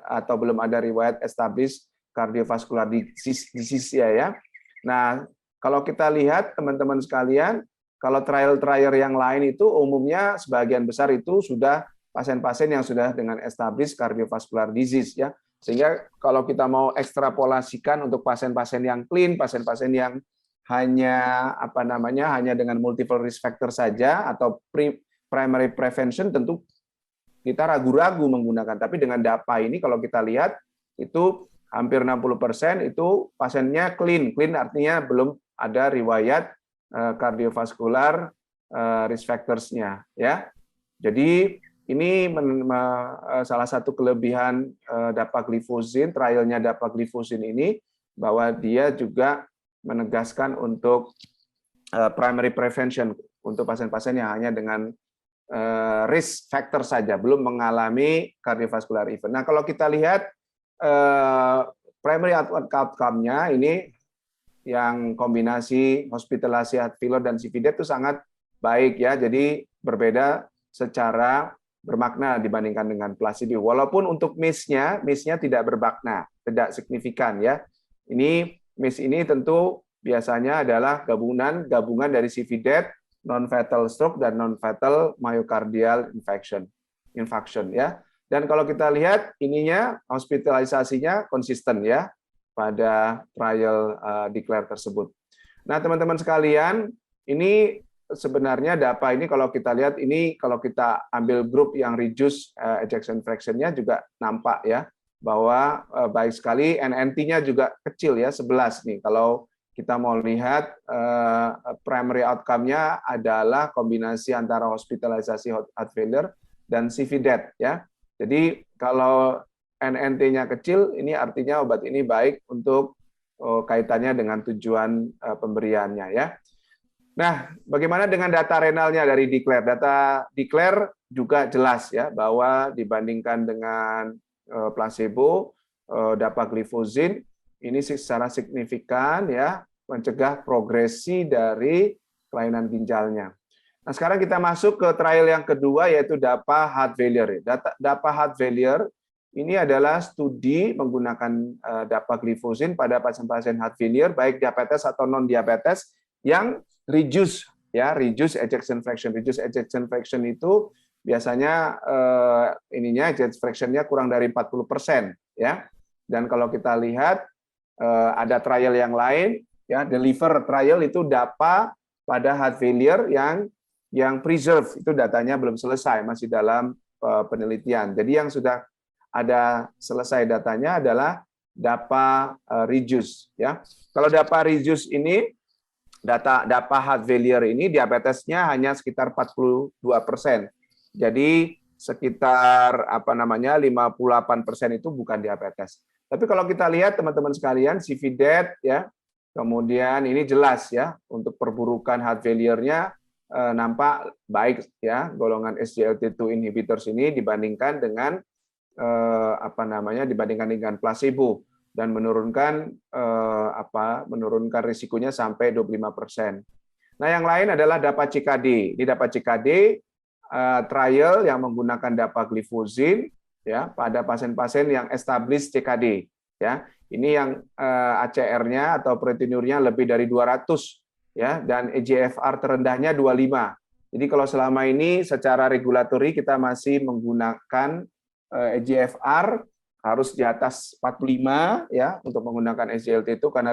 atau belum ada riwayat established cardiovascular disease, ya. Nah, kalau kita lihat teman-teman sekalian, kalau trial-trial yang lain itu umumnya sebagian besar itu sudah pasien-pasien yang sudah dengan established cardiovascular disease, ya. Sehingga kalau kita mau ekstrapolasikan untuk pasien-pasien yang clean, pasien-pasien yang hanya hanya dengan multiple risk factor saja atau primary prevention, tentu kita ragu-ragu menggunakan. Tapi dengan DAPA ini kalau kita lihat itu hampir 60% itu pasiennya clean. Clean artinya belum ada riwayat kardiovaskular risk factors-nya, ya. Jadi ini salah satu kelebihan dapagliflozin, trialnya dapagliflozin ini, bahwa dia juga menegaskan untuk primary prevention untuk pasien-pasien yang hanya dengan risk factor saja, belum mengalami cardiovascular event. Nah, kalau kita lihat primary outcome-nya ini yang kombinasi hospitalisasi heart failure dan CV death itu sangat baik, ya. Jadi berbeda secara bermakna dibandingkan dengan placebo. Walaupun untuk MIS-nya tidak bermakna, tidak signifikan, ya. Ini MIS ini tentu biasanya adalah gabungan dari CV death, non-fatal stroke dan non-fatal myocardial infarction, ya. Dan kalau kita lihat ininya hospitalisasinya konsisten, ya, pada trial DECLARE tersebut. Nah, teman-teman sekalian, ini sebenarnya DAPA ini kalau kita lihat ini, kalau kita ambil grup yang reduce ejection fraction-nya juga nampak, ya, bahwa baik sekali. NNT-nya juga kecil, ya, 11 nih. Kalau kita mau lihat primary outcome-nya adalah kombinasi antara hospitalisasi heart failure dan CV death, ya. Jadi kalau NNT-nya kecil, ini artinya obat ini baik untuk kaitannya dengan tujuan pemberiannya, ya. Nah, bagaimana dengan data renalnya dari DECLARE? Data DECLARE juga jelas, ya, bahwa dibandingkan dengan placebo, dapagliflozin ini secara signifikan, ya, mencegah progresi dari kelainan ginjalnya. Nah, sekarang kita masuk ke trial yang kedua, yaitu DAPA heart failure. DAPA heart failure ini adalah studi menggunakan dapagliflozin pada pasien-pasien heart failure, baik diabetes atau non-diabetes, yang reduce ejection fraction. Reduce ejection fraction itu biasanya ejection fraction-nya kurang dari 40%, ya. Dan kalau kita lihat ada trial yang lain, ya, DELIVER trial itu DAPA pada heart failure yang preserve, itu datanya belum selesai, masih dalam penelitian. Jadi yang sudah ada selesai datanya adalah DAPA reduce, ya. Kalau DAPA reduce ini, DAPA heart failure ini diabetesnya hanya sekitar 42%. Jadi sekitar 58% itu bukan diabetes. Tapi kalau kita lihat teman-teman sekalian, CV death, ya, kemudian ini jelas, ya, untuk perburukan heart failure-nya nampak baik ya golongan SGLT2 inhibitors ini dibandingkan dengan dibandingkan dengan placebo dan menurunkan menurunkan risikonya sampai 25%. Nah, yang lain adalah DAPA-CKD. Di DAPA-CKD trial yang menggunakan dapagliflozin ya pada pasien-pasien yang established CKD ya. Ini yang ACR-nya atau proteinurnya lebih dari 200 ya dan eGFR terendahnya 25. Jadi kalau selama ini secara regulatori kita masih menggunakan eGFR harus di atas 45 ya untuk menggunakan SGLT itu karena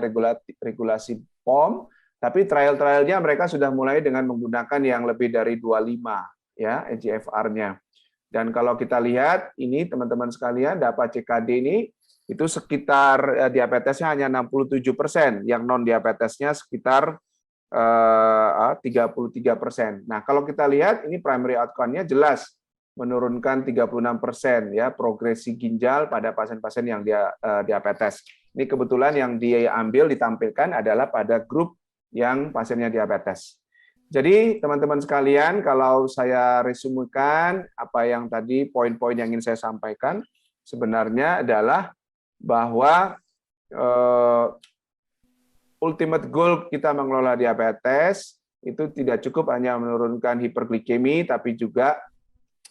regulasi POM, tapi trial-trialnya mereka sudah mulai dengan menggunakan yang lebih dari 25 ya eGFR-nya. Dan kalau kita lihat ini teman-teman sekalian, DAPA-CKD ini itu sekitar diabetesnya hanya 67%, yang non diabetesnya sekitar 33%. Nah, kalau kita lihat ini primary outcome-nya jelas menurunkan 36% ya progresi ginjal pada pasien-pasien yang diabetes. Ini kebetulan yang diambil ditampilkan adalah pada grup yang pasiennya diabetes. Jadi teman-teman sekalian, kalau saya resumekan apa yang tadi poin-poin yang ingin saya sampaikan sebenarnya adalah bahwa ultimate goal kita mengelola diabetes itu tidak cukup hanya menurunkan hiperglikemi, tapi juga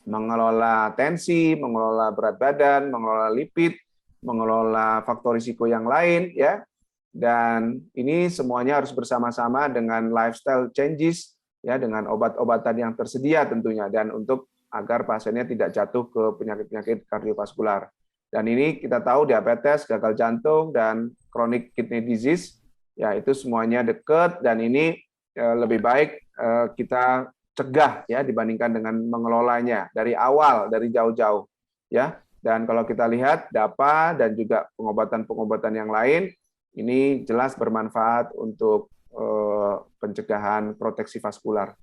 mengelola tensi, mengelola berat badan, mengelola lipid, mengelola faktor risiko yang lain, ya. Dan ini semuanya harus bersama-sama dengan lifestyle changes, ya, dengan obat-obatan yang tersedia tentunya, dan untuk agar pasiennya tidak jatuh ke penyakit-penyakit kardiovaskular. Dan ini kita tahu diabetes, gagal jantung, dan chronic kidney disease, ya itu semuanya dekat, dan ini lebih baik kita cegah ya dibandingkan dengan mengelolanya dari awal, dari jauh-jauh, ya. Dan kalau kita lihat DAPA dan juga pengobatan-pengobatan yang lain, ini jelas bermanfaat untuk pencegahan proteksi vaskular.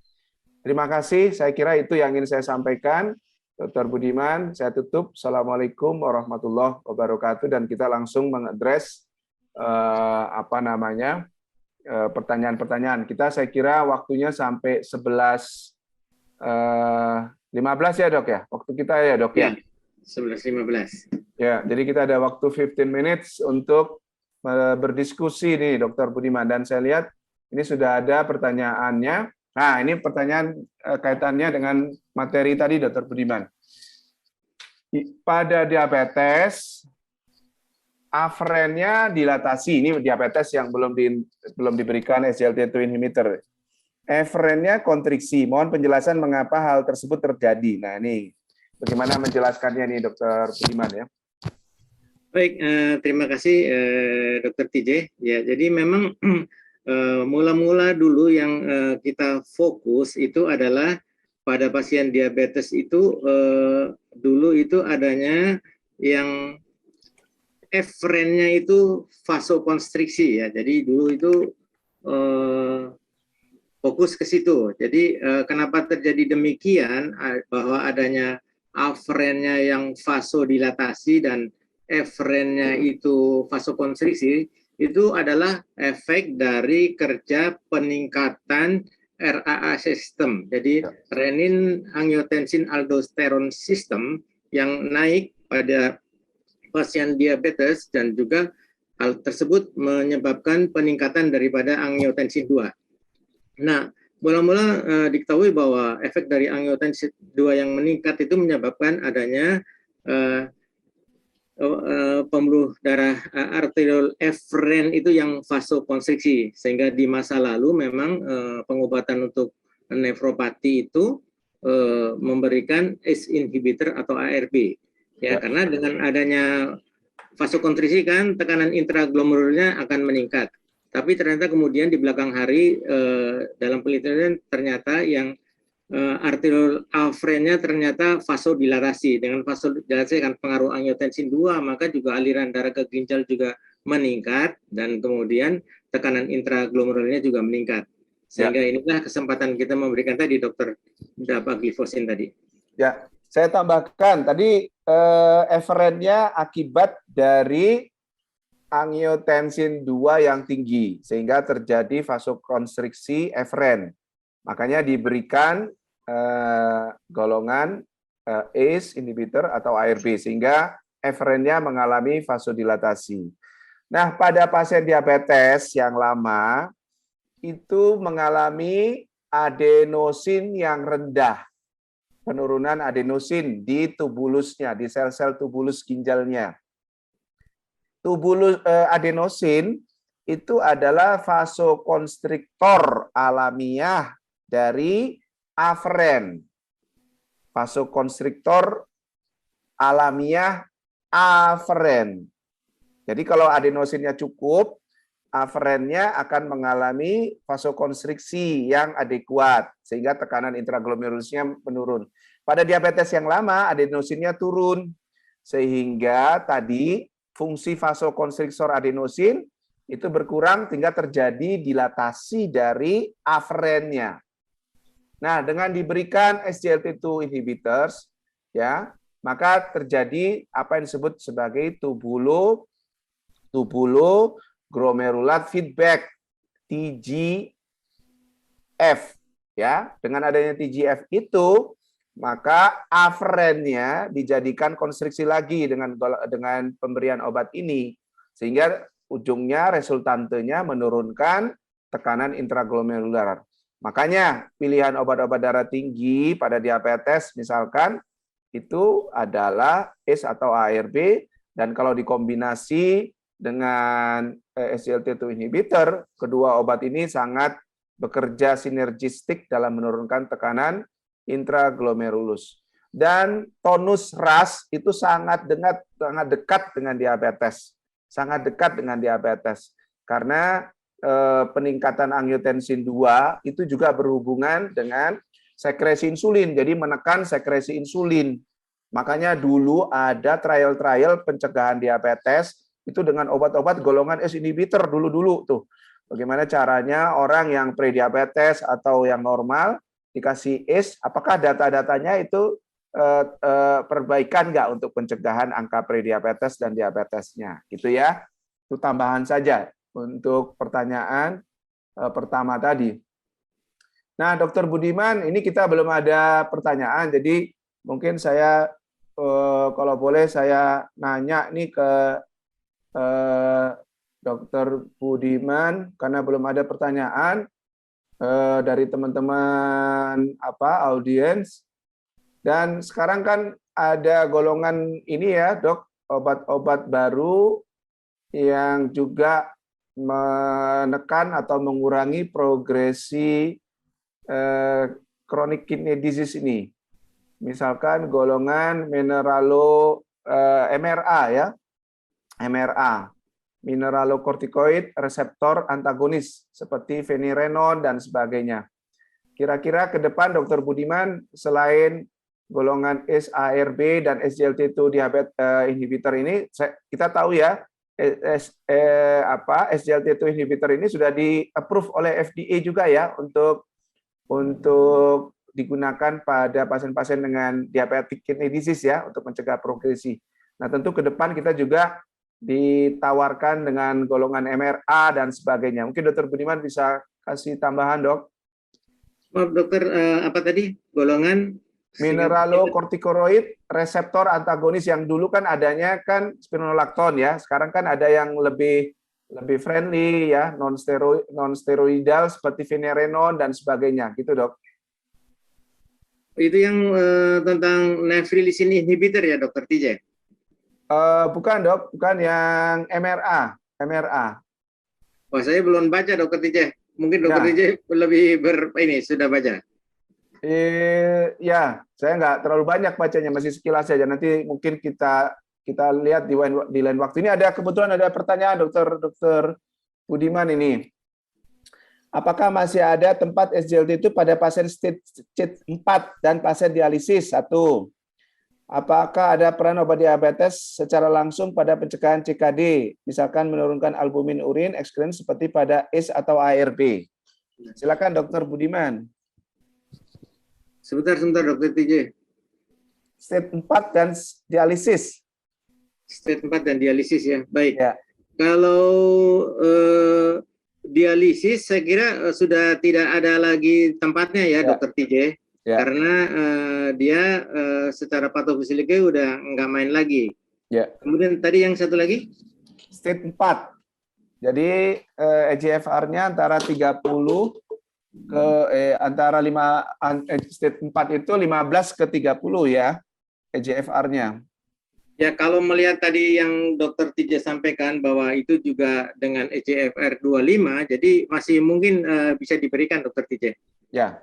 Terima kasih, saya kira itu yang ingin saya sampaikan. Dr. Budiman, saya tutup. Assalamualaikum warahmatullahi wabarakatuh, dan kita langsung mengadres pertanyaan-pertanyaan. Kita saya kira waktunya sampai 11.15 ya, Dok ya. Waktu kita ya, Dok ya. 11.15. Ya, jadi kita ada waktu 15 minutes untuk berdiskusi nih, Dr. Budiman, dan saya lihat ini sudah ada pertanyaannya. Nah, ini pertanyaan kaitannya dengan materi tadi, Dr. Budiman. Pada diabetes, afrennya dilatasi. Ini diabetes yang belum diberikan SGLT2 inhibitor. Afrennya kontriksi. Mohon penjelasan mengapa hal tersebut terjadi. Nah, ini bagaimana menjelaskannya nih, Dr. Budiman ya. Baik, terima kasih Dr. TJ. Ya, jadi memang mula-mula dulu yang kita fokus itu adalah pada pasien diabetes itu dulu itu adanya yang efrennya itu vasokonstriksi ya. Jadi dulu itu fokus ke situ. Jadi kenapa terjadi demikian bahwa adanya afrennya yang vasodilatasi dan efrennya itu vasokonstriksi, itu adalah efek dari kerja peningkatan RAA system. Jadi renin angiotensin aldosteron system yang naik pada pasien diabetes, dan juga hal tersebut menyebabkan peningkatan daripada angiotensin 2. Nah, mula-mula diketahui bahwa efek dari angiotensin 2 yang meningkat itu menyebabkan adanya pembuluh darah arterial efren itu yang vasokonstriksi, sehingga di masa lalu memang pengobatan untuk nefropati itu memberikan ACE inhibitor atau ARB ya, karena dengan adanya vasokonstriksi kan tekanan intraglomerulnya akan meningkat. Tapi ternyata kemudian di belakang hari dalam penelitian ternyata yang arterial afrennya ternyata vasodilatasi. Dengan vasodilatasi akan pengaruh angiotensin 2, maka juga aliran darah ke ginjal juga meningkat, dan kemudian tekanan intraglomerulnya juga meningkat. Sehingga inilah kesempatan kita memberikan tadi Dr. dapagliflozin tadi. Ya, saya tambahkan tadi efrennya akibat dari angiotensin 2 yang tinggi sehingga terjadi vasokonstriksi efren. Makanya diberikan golongan ACE inhibitor atau ARB sehingga efferentnya mengalami vasodilatasi. Nah, pada pasien diabetes yang lama itu mengalami adenosin yang rendah. Penurunan adenosin di tubulusnya, di sel-sel tubulus ginjalnya. Adenosin itu adalah vasokonstriktor alamiah dari aferen. Vasokonstriktor alamiah aferen. Jadi kalau adenosinnya cukup, aferennya akan mengalami vasokonstriksi yang adekuat sehingga tekanan intraglomerulusnya menurun. Pada diabetes yang lama adenosinnya turun sehingga tadi fungsi vasokonstriktor adenosin itu berkurang sehingga terjadi dilatasi dari aferennya. Nah, dengan diberikan SGLT2 inhibitors ya, maka terjadi apa yang disebut sebagai tubuloglomerular feedback TGF ya. Dengan adanya TGF itu maka aferennya dijadikan konstriksi lagi dengan pemberian obat ini sehingga ujungnya resultantenya menurunkan tekanan intraglomerular. Makanya pilihan obat-obat darah tinggi pada diabetes misalkan itu adalah ACE atau ARB dan kalau dikombinasi dengan SGLT2 inhibitor, kedua obat ini sangat bekerja sinergistik dalam menurunkan tekanan intraglomerulus. Dan tonus RAS itu sangat dekat dengan diabetes. Sangat dekat dengan diabetes. Karena peningkatan angiotensin 2 itu juga berhubungan dengan sekresi insulin. Jadi menekan sekresi insulin. Makanya dulu ada trial-trial pencegahan diabetes itu dengan obat-obat golongan ACE inhibitor dulu-dulu tuh. Bagaimana caranya orang yang prediabetes atau yang normal dikasih ACE, apakah data-datanya itu perbaikan nggak untuk pencegahan angka prediabetes dan diabetesnya, gitu ya. Itu tambahan saja untuk pertanyaan pertama tadi. Nah, Dokter Budiman, ini kita belum ada pertanyaan, jadi mungkin saya kalau boleh saya nanya nih ke Dokter Budiman karena belum ada pertanyaan dari teman-teman audiens. Dan sekarang kan ada golongan ini ya, Dok, obat-obat baru yang juga menekan atau mengurangi progresi chronic kidney disease ini. Misalkan golongan MRA ya. MRA, mineralokortikoid reseptor antagonis seperti fenirenon dan sebagainya. Kira-kira ke depan Dr. Budiman selain golongan ACE, ARB dan SGLT2 diabetes inhibitor ini kita tahu ya SGLT2 inhibitor ini sudah di-approve oleh FDA juga ya untuk digunakan pada pasien-pasien dengan diabetic kidney disease ya untuk mencegah progresi. Nah, tentu ke depan kita juga ditawarkan dengan golongan MRA dan sebagainya. Mungkin Dr. Budiman bisa kasih tambahan, Dok. Maaf, Dokter, apa tadi? Golongan mineralokortikoid reseptor antagonis yang dulu kan adanya kan spironolakton ya. Sekarang kan ada yang lebih friendly ya, non steroidal seperti finerenon dan sebagainya, gitu, Dok. Itu yang tentang nephrilicin inhibitor ya, Dokter TJ? Bukan, Dok, bukan yang MRA. Oh, saya belum baca, Dokter TJ. Mungkin Dokter TJ lebih sudah baca. Ya, saya nggak terlalu banyak bacanya, masih sekilas saja. Nanti mungkin kita lihat di lain waktu. Ini kebetulan ada pertanyaan Dokter Budiman ini. Apakah masih ada tempat SGLT itu pada pasien stage 4 dan pasien dialisis? 1. Apakah ada peran obat diabetes secara langsung pada pencegahan CKD, misalkan menurunkan albumin urin ekskrin seperti pada ACE atau ARB? Silakan Dokter Budiman. Sebentar Dokter TJ. Stage 4 dan dialisis. Stage 4 dan dialisis ya, baik. Ya. Kalau dialisis saya kira sudah tidak ada lagi tempatnya ya, Dokter TJ, karena dia secara patofisiologis udah nggak main lagi. Kemudian tadi yang satu lagi? State 4. Jadi EGFR-nya antara 30 ke antara 5 state 4 itu 15 ke 30 ya EGFR-nya. Ya, kalau melihat tadi yang Dokter TJ sampaikan bahwa itu juga dengan EGFR 25, jadi masih mungkin bisa diberikan, Dokter TJ. Ya.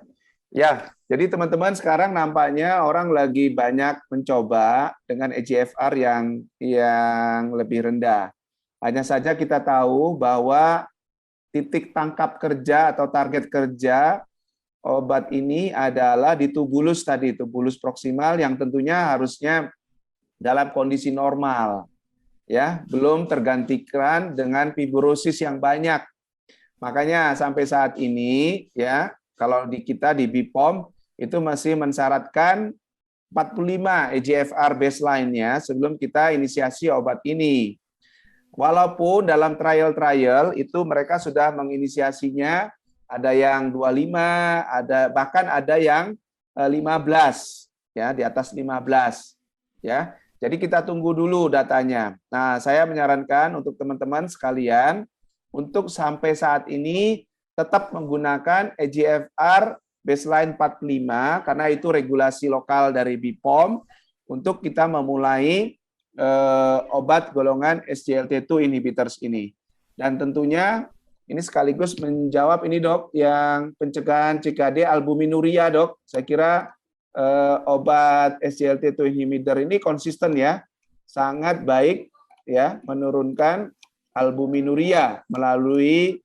Ya, jadi teman-teman sekarang nampaknya orang lagi banyak mencoba dengan EGFR yang lebih rendah. Hanya saja kita tahu bahwa titik tangkap kerja atau target kerja obat ini adalah di tubulus tadi, tubulus proksimal yang tentunya harusnya dalam kondisi normal, ya, belum tergantikan dengan fibrosis yang banyak. Makanya sampai saat ini, ya, kalau di kita di BPOM itu masih mensyaratkan 45 EGFR baseline-nya sebelum kita inisiasi obat ini. Walaupun dalam trial itu mereka sudah menginisiasinya, ada yang 25, bahkan ada yang 15, ya, di atas 15, ya. Jadi kita tunggu dulu datanya. Nah, saya menyarankan untuk teman-teman sekalian untuk sampai saat ini tetap menggunakan EGFR baseline 45 karena itu regulasi lokal dari BPOM untuk kita memulai obat golongan SGLT2 inhibitors ini. Dan tentunya ini sekaligus menjawab ini dok, yang pencegahan CKD albuminuria dok. Saya kira obat SGLT2 inhibitor ini konsisten ya, sangat baik ya menurunkan albuminuria melalui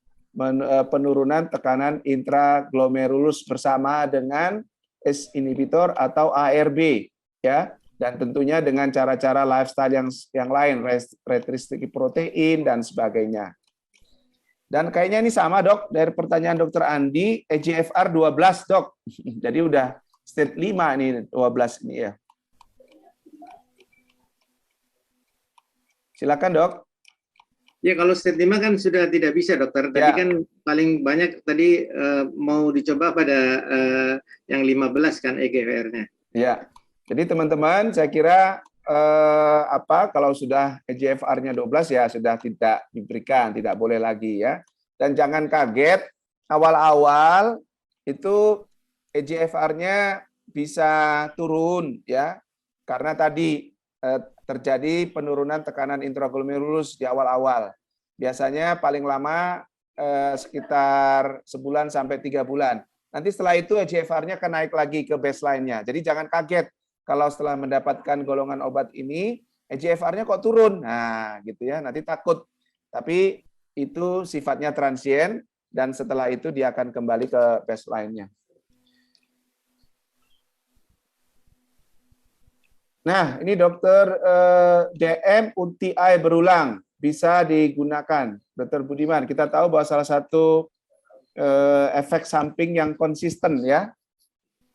penurunan tekanan intraglomerulus bersama dengan ACE inhibitor atau ARB ya, dan tentunya dengan cara-cara lifestyle yang lain, restriksi protein dan sebagainya. Dan kayaknya ini sama dok dari pertanyaan dokter Andi, EGFR 12 dok. Jadi udah state 5 nih 12 ini ya. Silakan dok. Ya, kalau state 5 kan sudah tidak bisa, dokter. Tadi kan paling banyak tadi mau dicoba pada yang 15 kan EGFR-nya. Ya. Jadi teman-teman, saya kira kalau sudah EGFR-nya 12 ya sudah tidak diberikan, tidak boleh lagi ya. Dan jangan kaget, awal-awal itu EGFR-nya bisa turun ya. Karena tadi terjadi penurunan tekanan intraglomerulus di awal-awal. Biasanya paling lama sekitar sebulan sampai 3 bulan. Nanti setelah itu EGFR-nya akan naik lagi ke baseline-nya. Jadi jangan kaget kalau setelah mendapatkan golongan obat ini EGFR-nya kok turun. Nah, gitu ya. Nanti takut. Tapi itu sifatnya transien dan setelah itu dia akan kembali ke baseline-nya. Nah, ini dokter DM UTI berulang bisa digunakan. Dokter Budiman, kita tahu bahwa salah satu efek samping yang konsisten ya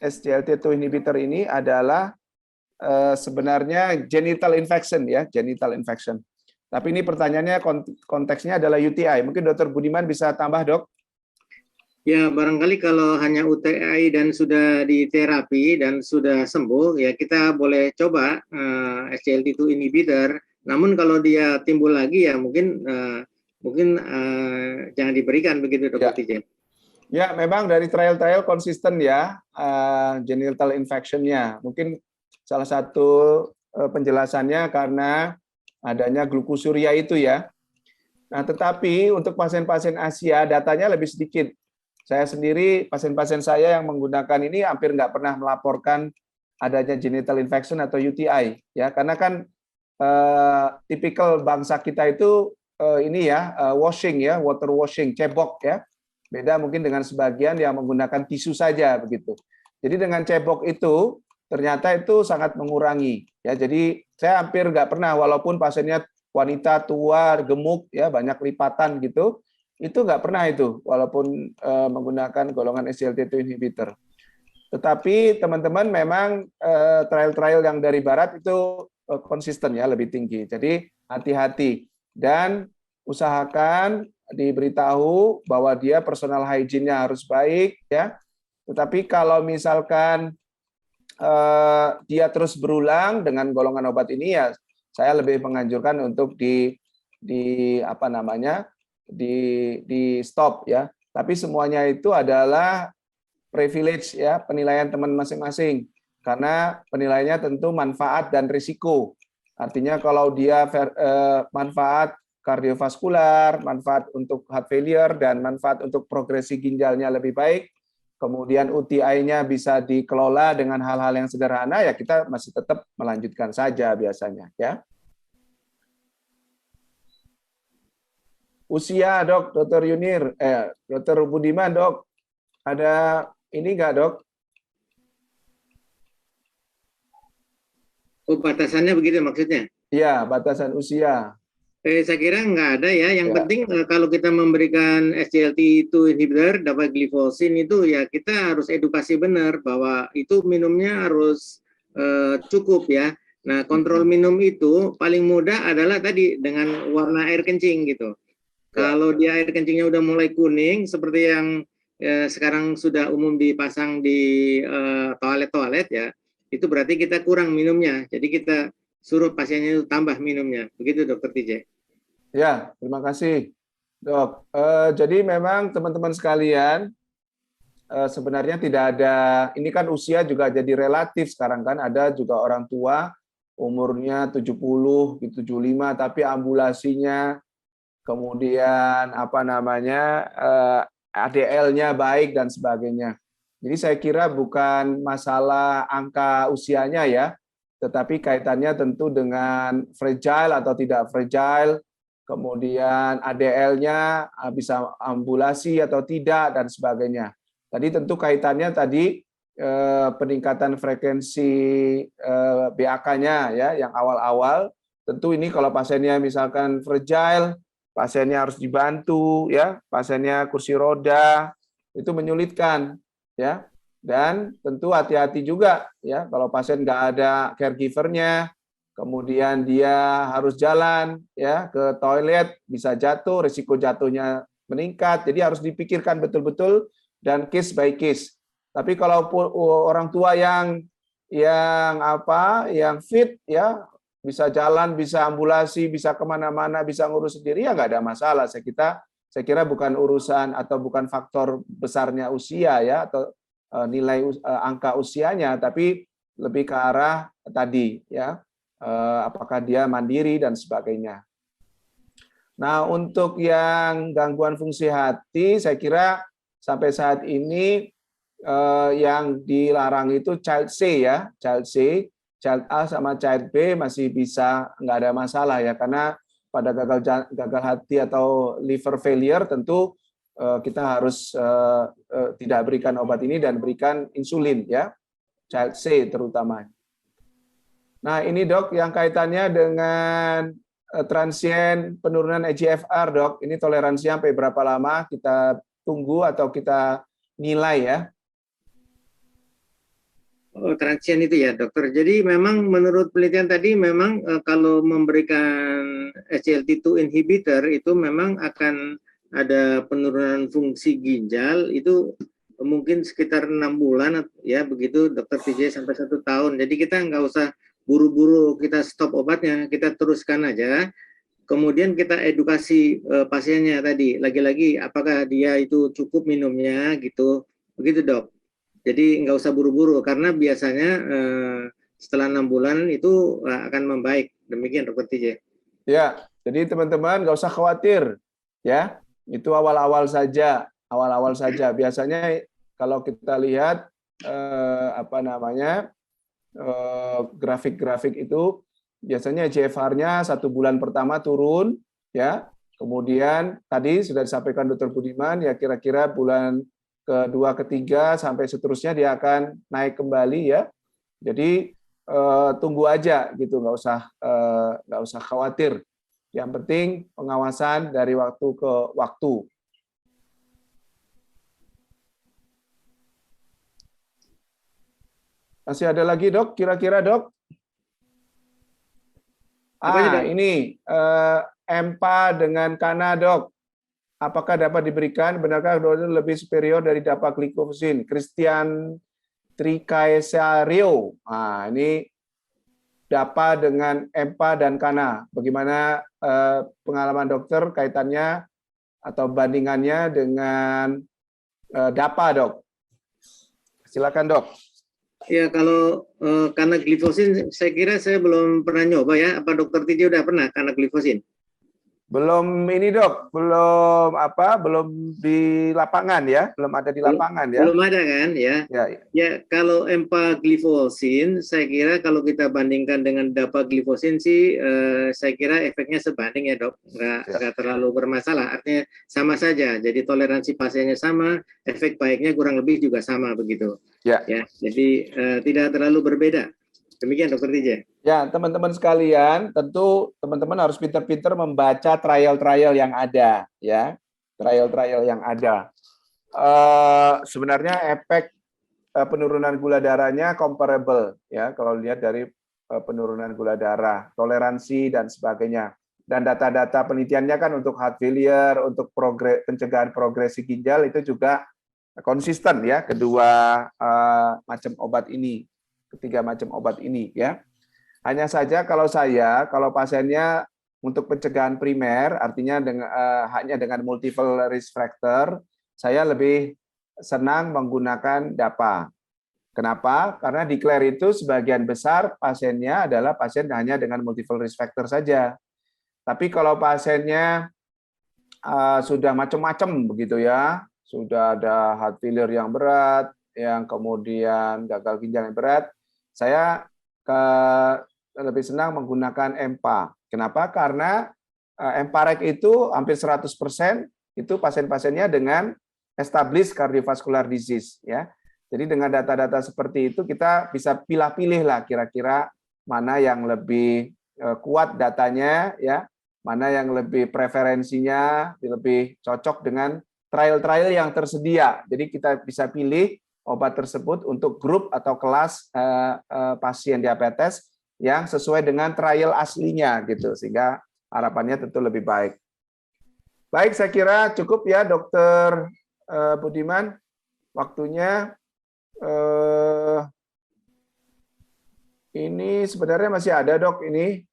SGLT2 inhibitor ini adalah sebenarnya genital infection ya, genital infection. Tapi ini pertanyaannya konteksnya adalah UTI. Mungkin dokter Budiman bisa tambah dok? Ya, barangkali kalau hanya UTI dan sudah diterapi dan sudah sembuh, ya kita boleh coba SGLT2 inhibitor. Namun kalau dia timbul lagi ya mungkin jangan diberikan begitu dokter TJ. Ya, memang dari trial konsisten ya genital infection-nya. Mungkin salah satu penjelasannya karena adanya glukosuria itu ya. Nah, tetapi untuk pasien-pasien Asia datanya lebih sedikit. Saya sendiri, pasien-pasien saya yang menggunakan ini hampir nggak pernah melaporkan adanya genital infection atau UTI, ya, karena kan tipikal bangsa kita itu ini ya washing ya, water washing, cebok ya, beda mungkin dengan sebagian yang menggunakan tisu saja begitu. Jadi dengan cebok itu ternyata itu sangat mengurangi, ya. Jadi saya hampir nggak pernah, walaupun pasiennya wanita tua, gemuk, ya, banyak lipatan gitu. Itu nggak pernah itu, walaupun menggunakan golongan SGLT2 inhibitor. Tetapi teman-teman memang trial yang dari barat itu konsisten ya, lebih tinggi. Jadi hati-hati dan usahakan diberitahu bahwa dia personal hygiene-nya harus baik, ya. Tetapi kalau misalkan dia terus berulang dengan golongan obat ini, ya saya lebih menganjurkan untuk apa namanya di stop, ya. Tapi semuanya itu adalah privilege, ya, penilaian teman masing-masing, karena penilaiannya tentu manfaat dan risiko. Artinya kalau dia manfaat kardiovaskular, manfaat untuk heart failure, dan manfaat untuk progresi ginjalnya lebih baik, kemudian UTI-nya bisa dikelola dengan hal-hal yang sederhana, ya kita masih tetap melanjutkan saja biasanya, ya. Usia, Dok, Dr. Yunir, Dr. Budiman, Dok, ada ini nggak, Dok? Oh, batasannya begitu maksudnya? Iya, batasan usia. Saya kira nggak ada ya. Yang Ya. penting kalau kita memberikan SGLT2 inhibitor dapat glifosin itu ya kita harus edukasi benar bahwa itu minumnya harus cukup ya. Nah, kontrol minum itu paling mudah adalah tadi dengan warna air kencing gitu. Kalau dia air kencingnya udah mulai kuning seperti yang sekarang sudah umum dipasang di toilet-toilet ya, itu berarti kita kurang minumnya. Jadi kita suruh pasiennya itu tambah minumnya. Begitu, Dokter TJ. Ya, terima kasih, Dok. Jadi memang teman-teman sekalian, sebenarnya tidak ada, ini kan usia juga jadi relatif sekarang kan, ada juga orang tua umurnya 70, 75, tapi ambulasinya, kemudian apa namanya, ADL-nya baik dan sebagainya. Jadi saya kira bukan masalah angka usianya ya, tetapi kaitannya tentu dengan fragile atau tidak fragile, kemudian ADL-nya bisa ambulasi atau tidak, dan sebagainya. Tadi tentu kaitannya tadi peningkatan frekuensi BAK-nya ya, yang awal-awal. Tentu ini kalau pasiennya misalkan fragile, pasiennya harus dibantu ya, pasiennya kursi roda, itu menyulitkan ya. Dan tentu hati-hati juga ya, kalau pasien nggak ada caregiver-nya, kemudian dia harus jalan ya ke toilet, bisa jatuh, risiko jatuhnya meningkat. Jadi harus dipikirkan betul-betul dan case by case. Tapi kalau orang tua yang fit ya, bisa jalan, bisa ambulasi, bisa kemana-mana, bisa ngurus sendiri, ya nggak ada masalah. Saya kira bukan urusan atau bukan faktor besarnya usia ya, atau nilai angka usianya, tapi lebih ke arah tadi ya, apakah dia mandiri dan sebagainya. Nah, untuk yang gangguan fungsi hati, saya kira sampai saat ini yang dilarang itu child C ya, child C, child A sama child B masih bisa, nggak ada masalah ya, karena pada gagal hati atau liver failure tentu kita harus tidak berikan obat ini dan berikan insulin ya, child C terutama. Nah ini Dok, yang kaitannya dengan transien penurunan eGFR Dok, ini toleransinya sampai berapa lama kita tunggu atau kita nilai ya? Oh, transien itu ya dokter. Jadi memang menurut penelitian tadi memang kalau memberikan SGLT2 inhibitor itu memang akan ada penurunan fungsi ginjal itu mungkin sekitar 6 bulan ya begitu dokter TJ sampai 1 tahun. Jadi kita nggak usah buru-buru kita stop obatnya, kita teruskan aja. Kemudian kita edukasi pasiennya tadi, lagi-lagi apakah dia itu cukup minumnya gitu, begitu dok. Jadi nggak usah buru-buru karena biasanya setelah 6 bulan itu akan membaik. Demikian dokter TJ. Ya, jadi teman-teman nggak usah khawatir ya. Itu awal-awal saja, awal-awal saja. Biasanya kalau kita lihat grafik-grafik itu biasanya GFR-nya 1 bulan pertama turun ya. Kemudian tadi sudah disampaikan Dr. Budiman ya, kira-kira bulan kedua, ketiga sampai seterusnya dia akan naik kembali ya. Jadi tunggu aja gitu, nggak usah khawatir. Yang penting pengawasan dari waktu ke waktu. Masih ada lagi dok? Kira-kira dok? Ini EMPA dengan KANA dok. apakah dapat diberikan? Benarkah dose lebih superior dari dapagliflozin? Christian Tricaesario. Nah, ini DAPA dengan EMPA dan KANA. Bagaimana pengalaman dokter kaitannya atau bandingannya dengan DAPA, dok? Silakan, dok. Ya, kalau karena glifosin, saya kira saya belum pernah nyoba ya. Apa dokter Titi udah pernah karena glifosin? Belum ini, dok, belum di lapangan ya, belum ada di lapangan ya. Belum ada kan ya? Ya, Ya, kalau empagliflozin, saya kira kalau kita bandingkan dengan dapagliflozin sih, saya kira efeknya sebanding ya dok, nggak terlalu bermasalah. Artinya sama saja, jadi toleransi pasiennya sama, efek baiknya kurang lebih juga sama begitu. ya. Jadi tidak terlalu berbeda. Demikian dokter Tije. Ya, teman-teman sekalian, tentu teman-teman harus pintar-pintar membaca trial-trial yang ada, ya, trial-trial yang ada. Sebenarnya efek penurunan gula darahnya comparable, ya, kalau lihat dari penurunan gula darah, toleransi dan sebagainya. Dan data-data penelitiannya kan untuk heart failure, untuk pencegahan progresi ginjal itu juga konsisten, ya, kedua macam obat ini, ketiga macam obat ini, ya. Hanya saja kalau pasiennya untuk pencegahan primer, artinya hanya dengan multiple risk factor, saya lebih senang menggunakan DAPA. Kenapa? Karena declare itu sebagian besar pasiennya adalah pasien hanya dengan multiple risk factor saja. Tapi kalau pasiennya sudah macam-macam begitu ya, sudah ada heart failure yang berat, yang kemudian gagal ginjal yang berat, saya lebih senang menggunakan EMPA. Kenapa? Karena EMPAREC itu hampir 100% itu pasien-pasiennya dengan established cardiovascular disease, ya. Jadi dengan data-data seperti itu kita bisa pilih-pilih lah kira-kira mana yang lebih kuat datanya, ya, mana yang lebih preferensinya lebih cocok dengan trial-trial yang tersedia. Jadi kita bisa pilih obat tersebut untuk grup atau kelas pasien diabetes yang sesuai dengan trial aslinya gitu, sehingga harapannya tentu lebih baik. Baik, saya kira cukup ya Dokter Budiman, waktunya. Ini sebenarnya masih ada, dok, ini.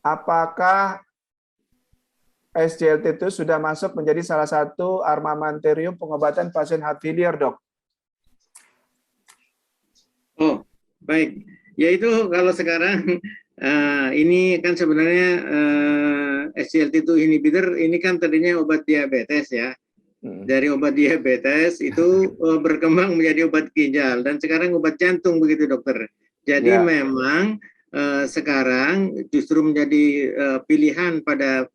Apakah SGLT itu sudah masuk menjadi salah satu armamentarium pengobatan pasien heart failure, dok? Oh, baik. Ya itu kalau sekarang ini kan sebenarnya SGLT2 inhibitor ini kan tadinya obat diabetes ya. Dari obat diabetes itu berkembang menjadi obat ginjal dan sekarang obat jantung begitu dokter. Jadi Ya. memang sekarang justru menjadi pilihan pada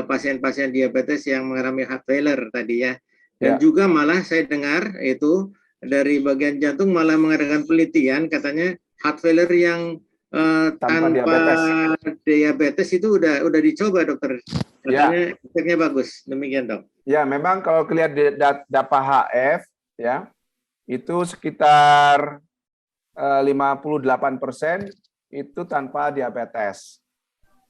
pasien-pasien diabetes yang mengalami heart failure tadi ya. Dan juga malah saya dengar itu dari bagian jantung malah mengadakan penelitian katanya heart failure yang tanpa diabetes itu udah dicoba dokter. Katanya efeknya bagus. Demikian dok. Ya, memang kalau kelihatan di DAPA HF ya, itu sekitar 58% itu tanpa diabetes.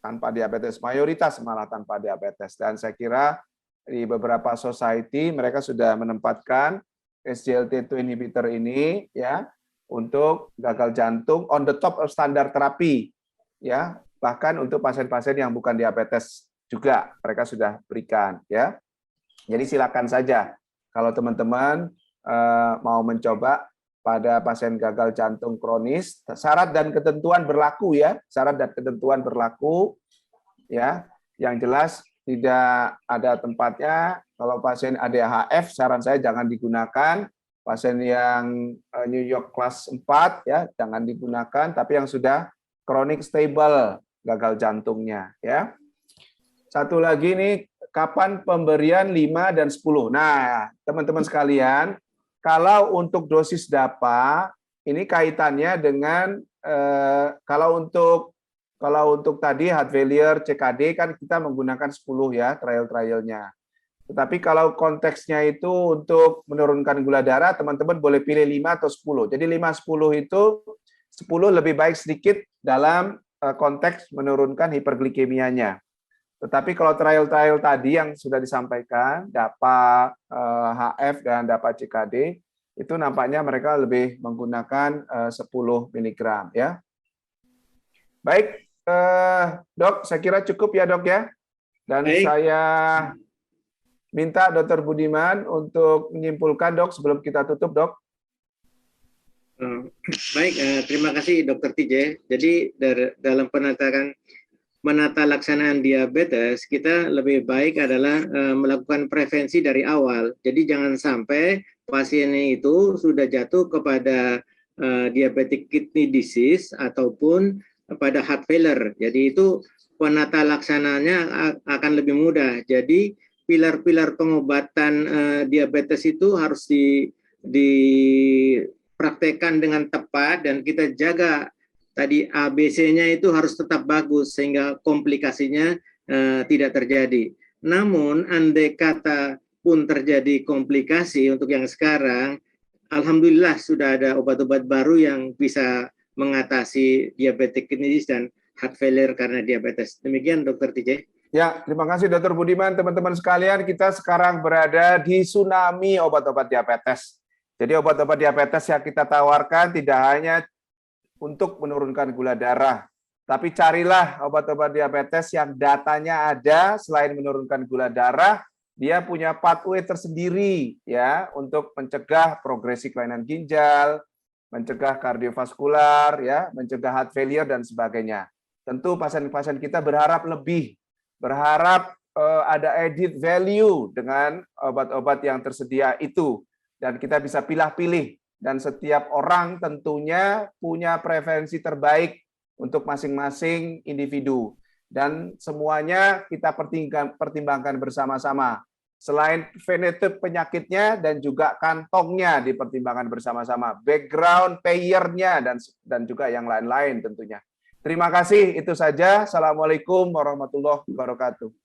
Tanpa diabetes, mayoritas malah tanpa diabetes. Dan saya kira di beberapa society mereka sudah menempatkan SGLT2 inhibitor ini ya untuk gagal jantung on the top of standar terapi ya, bahkan untuk pasien-pasien yang bukan diabetes juga mereka sudah berikan ya. Jadi silakan saja kalau teman-teman mau mencoba pada pasien gagal jantung kronis, syarat dan ketentuan berlaku ya, syarat dan ketentuan berlaku ya. Yang jelas tidak ada tempatnya. Kalau pasien ADHF, saran saya jangan digunakan. Pasien yang New York kelas 4 ya, jangan digunakan. Tapi yang sudah chronic stable gagal jantungnya ya. Satu lagi nih, kapan pemberian 5 dan 10? Nah, teman-teman sekalian, kalau untuk dosis DAPA ini kaitannya dengan kalau untuk tadi heart failure CKD kan kita menggunakan 10 ya trial-trialnya. Tetapi kalau konteksnya itu untuk menurunkan gula darah, teman-teman boleh pilih 5 atau 10. Jadi 5-10 itu 10 lebih baik sedikit dalam konteks menurunkan hiperglikemianya. Tetapi kalau trial-trial tadi yang sudah disampaikan, DAPA HF dan DAPA CKD, itu nampaknya mereka lebih menggunakan 10 mg ya. Baik, Dok, saya kira cukup ya Dok ya. Dan Baik. saya minta Dr. Budiman untuk menyimpulkan Dok sebelum kita tutup Dok. Baik, terima kasih Dr. TJ. Jadi dalam menata laksanaan diabetes, kita lebih baik adalah melakukan prevensi dari awal. Jadi jangan sampai pasiennya itu sudah jatuh kepada diabetic kidney disease ataupun pada heart failure. Jadi itu penata laksanaannya akan lebih mudah. Jadi pilar-pilar pengobatan diabetes itu harus dipraktekkan dengan tepat dan kita jaga tadi ABC-nya itu harus tetap bagus sehingga komplikasinya tidak terjadi. Namun andai kata pun terjadi komplikasi untuk yang sekarang, alhamdulillah sudah ada obat-obat baru yang bisa mengatasi diabetic kidney disease dan heart failure karena diabetes. Demikian Dr. TJ. Ya, terima kasih Dr. Budiman. Teman-teman sekalian, kita sekarang berada di tsunami obat-obat diabetes. Jadi obat-obat diabetes yang kita tawarkan tidak hanya untuk menurunkan gula darah. Tapi carilah obat-obat diabetes yang datanya ada selain menurunkan gula darah, dia punya pathway tersendiri ya untuk mencegah progresi kelainan ginjal, mencegah kardiovaskular ya, mencegah heart failure dan sebagainya. Tentu pasien-pasien kita berharap ada added value dengan obat-obat yang tersedia itu dan kita bisa pilih-pilih. Dan setiap orang tentunya punya preferensi terbaik untuk masing-masing individu. Dan semuanya kita pertimbangkan bersama-sama. Selain fenotip penyakitnya dan juga kantongnya dipertimbangkan bersama-sama. Background payer-nya dan juga yang lain-lain tentunya. Terima kasih, itu saja. Assalamualaikum warahmatullahi wabarakatuh.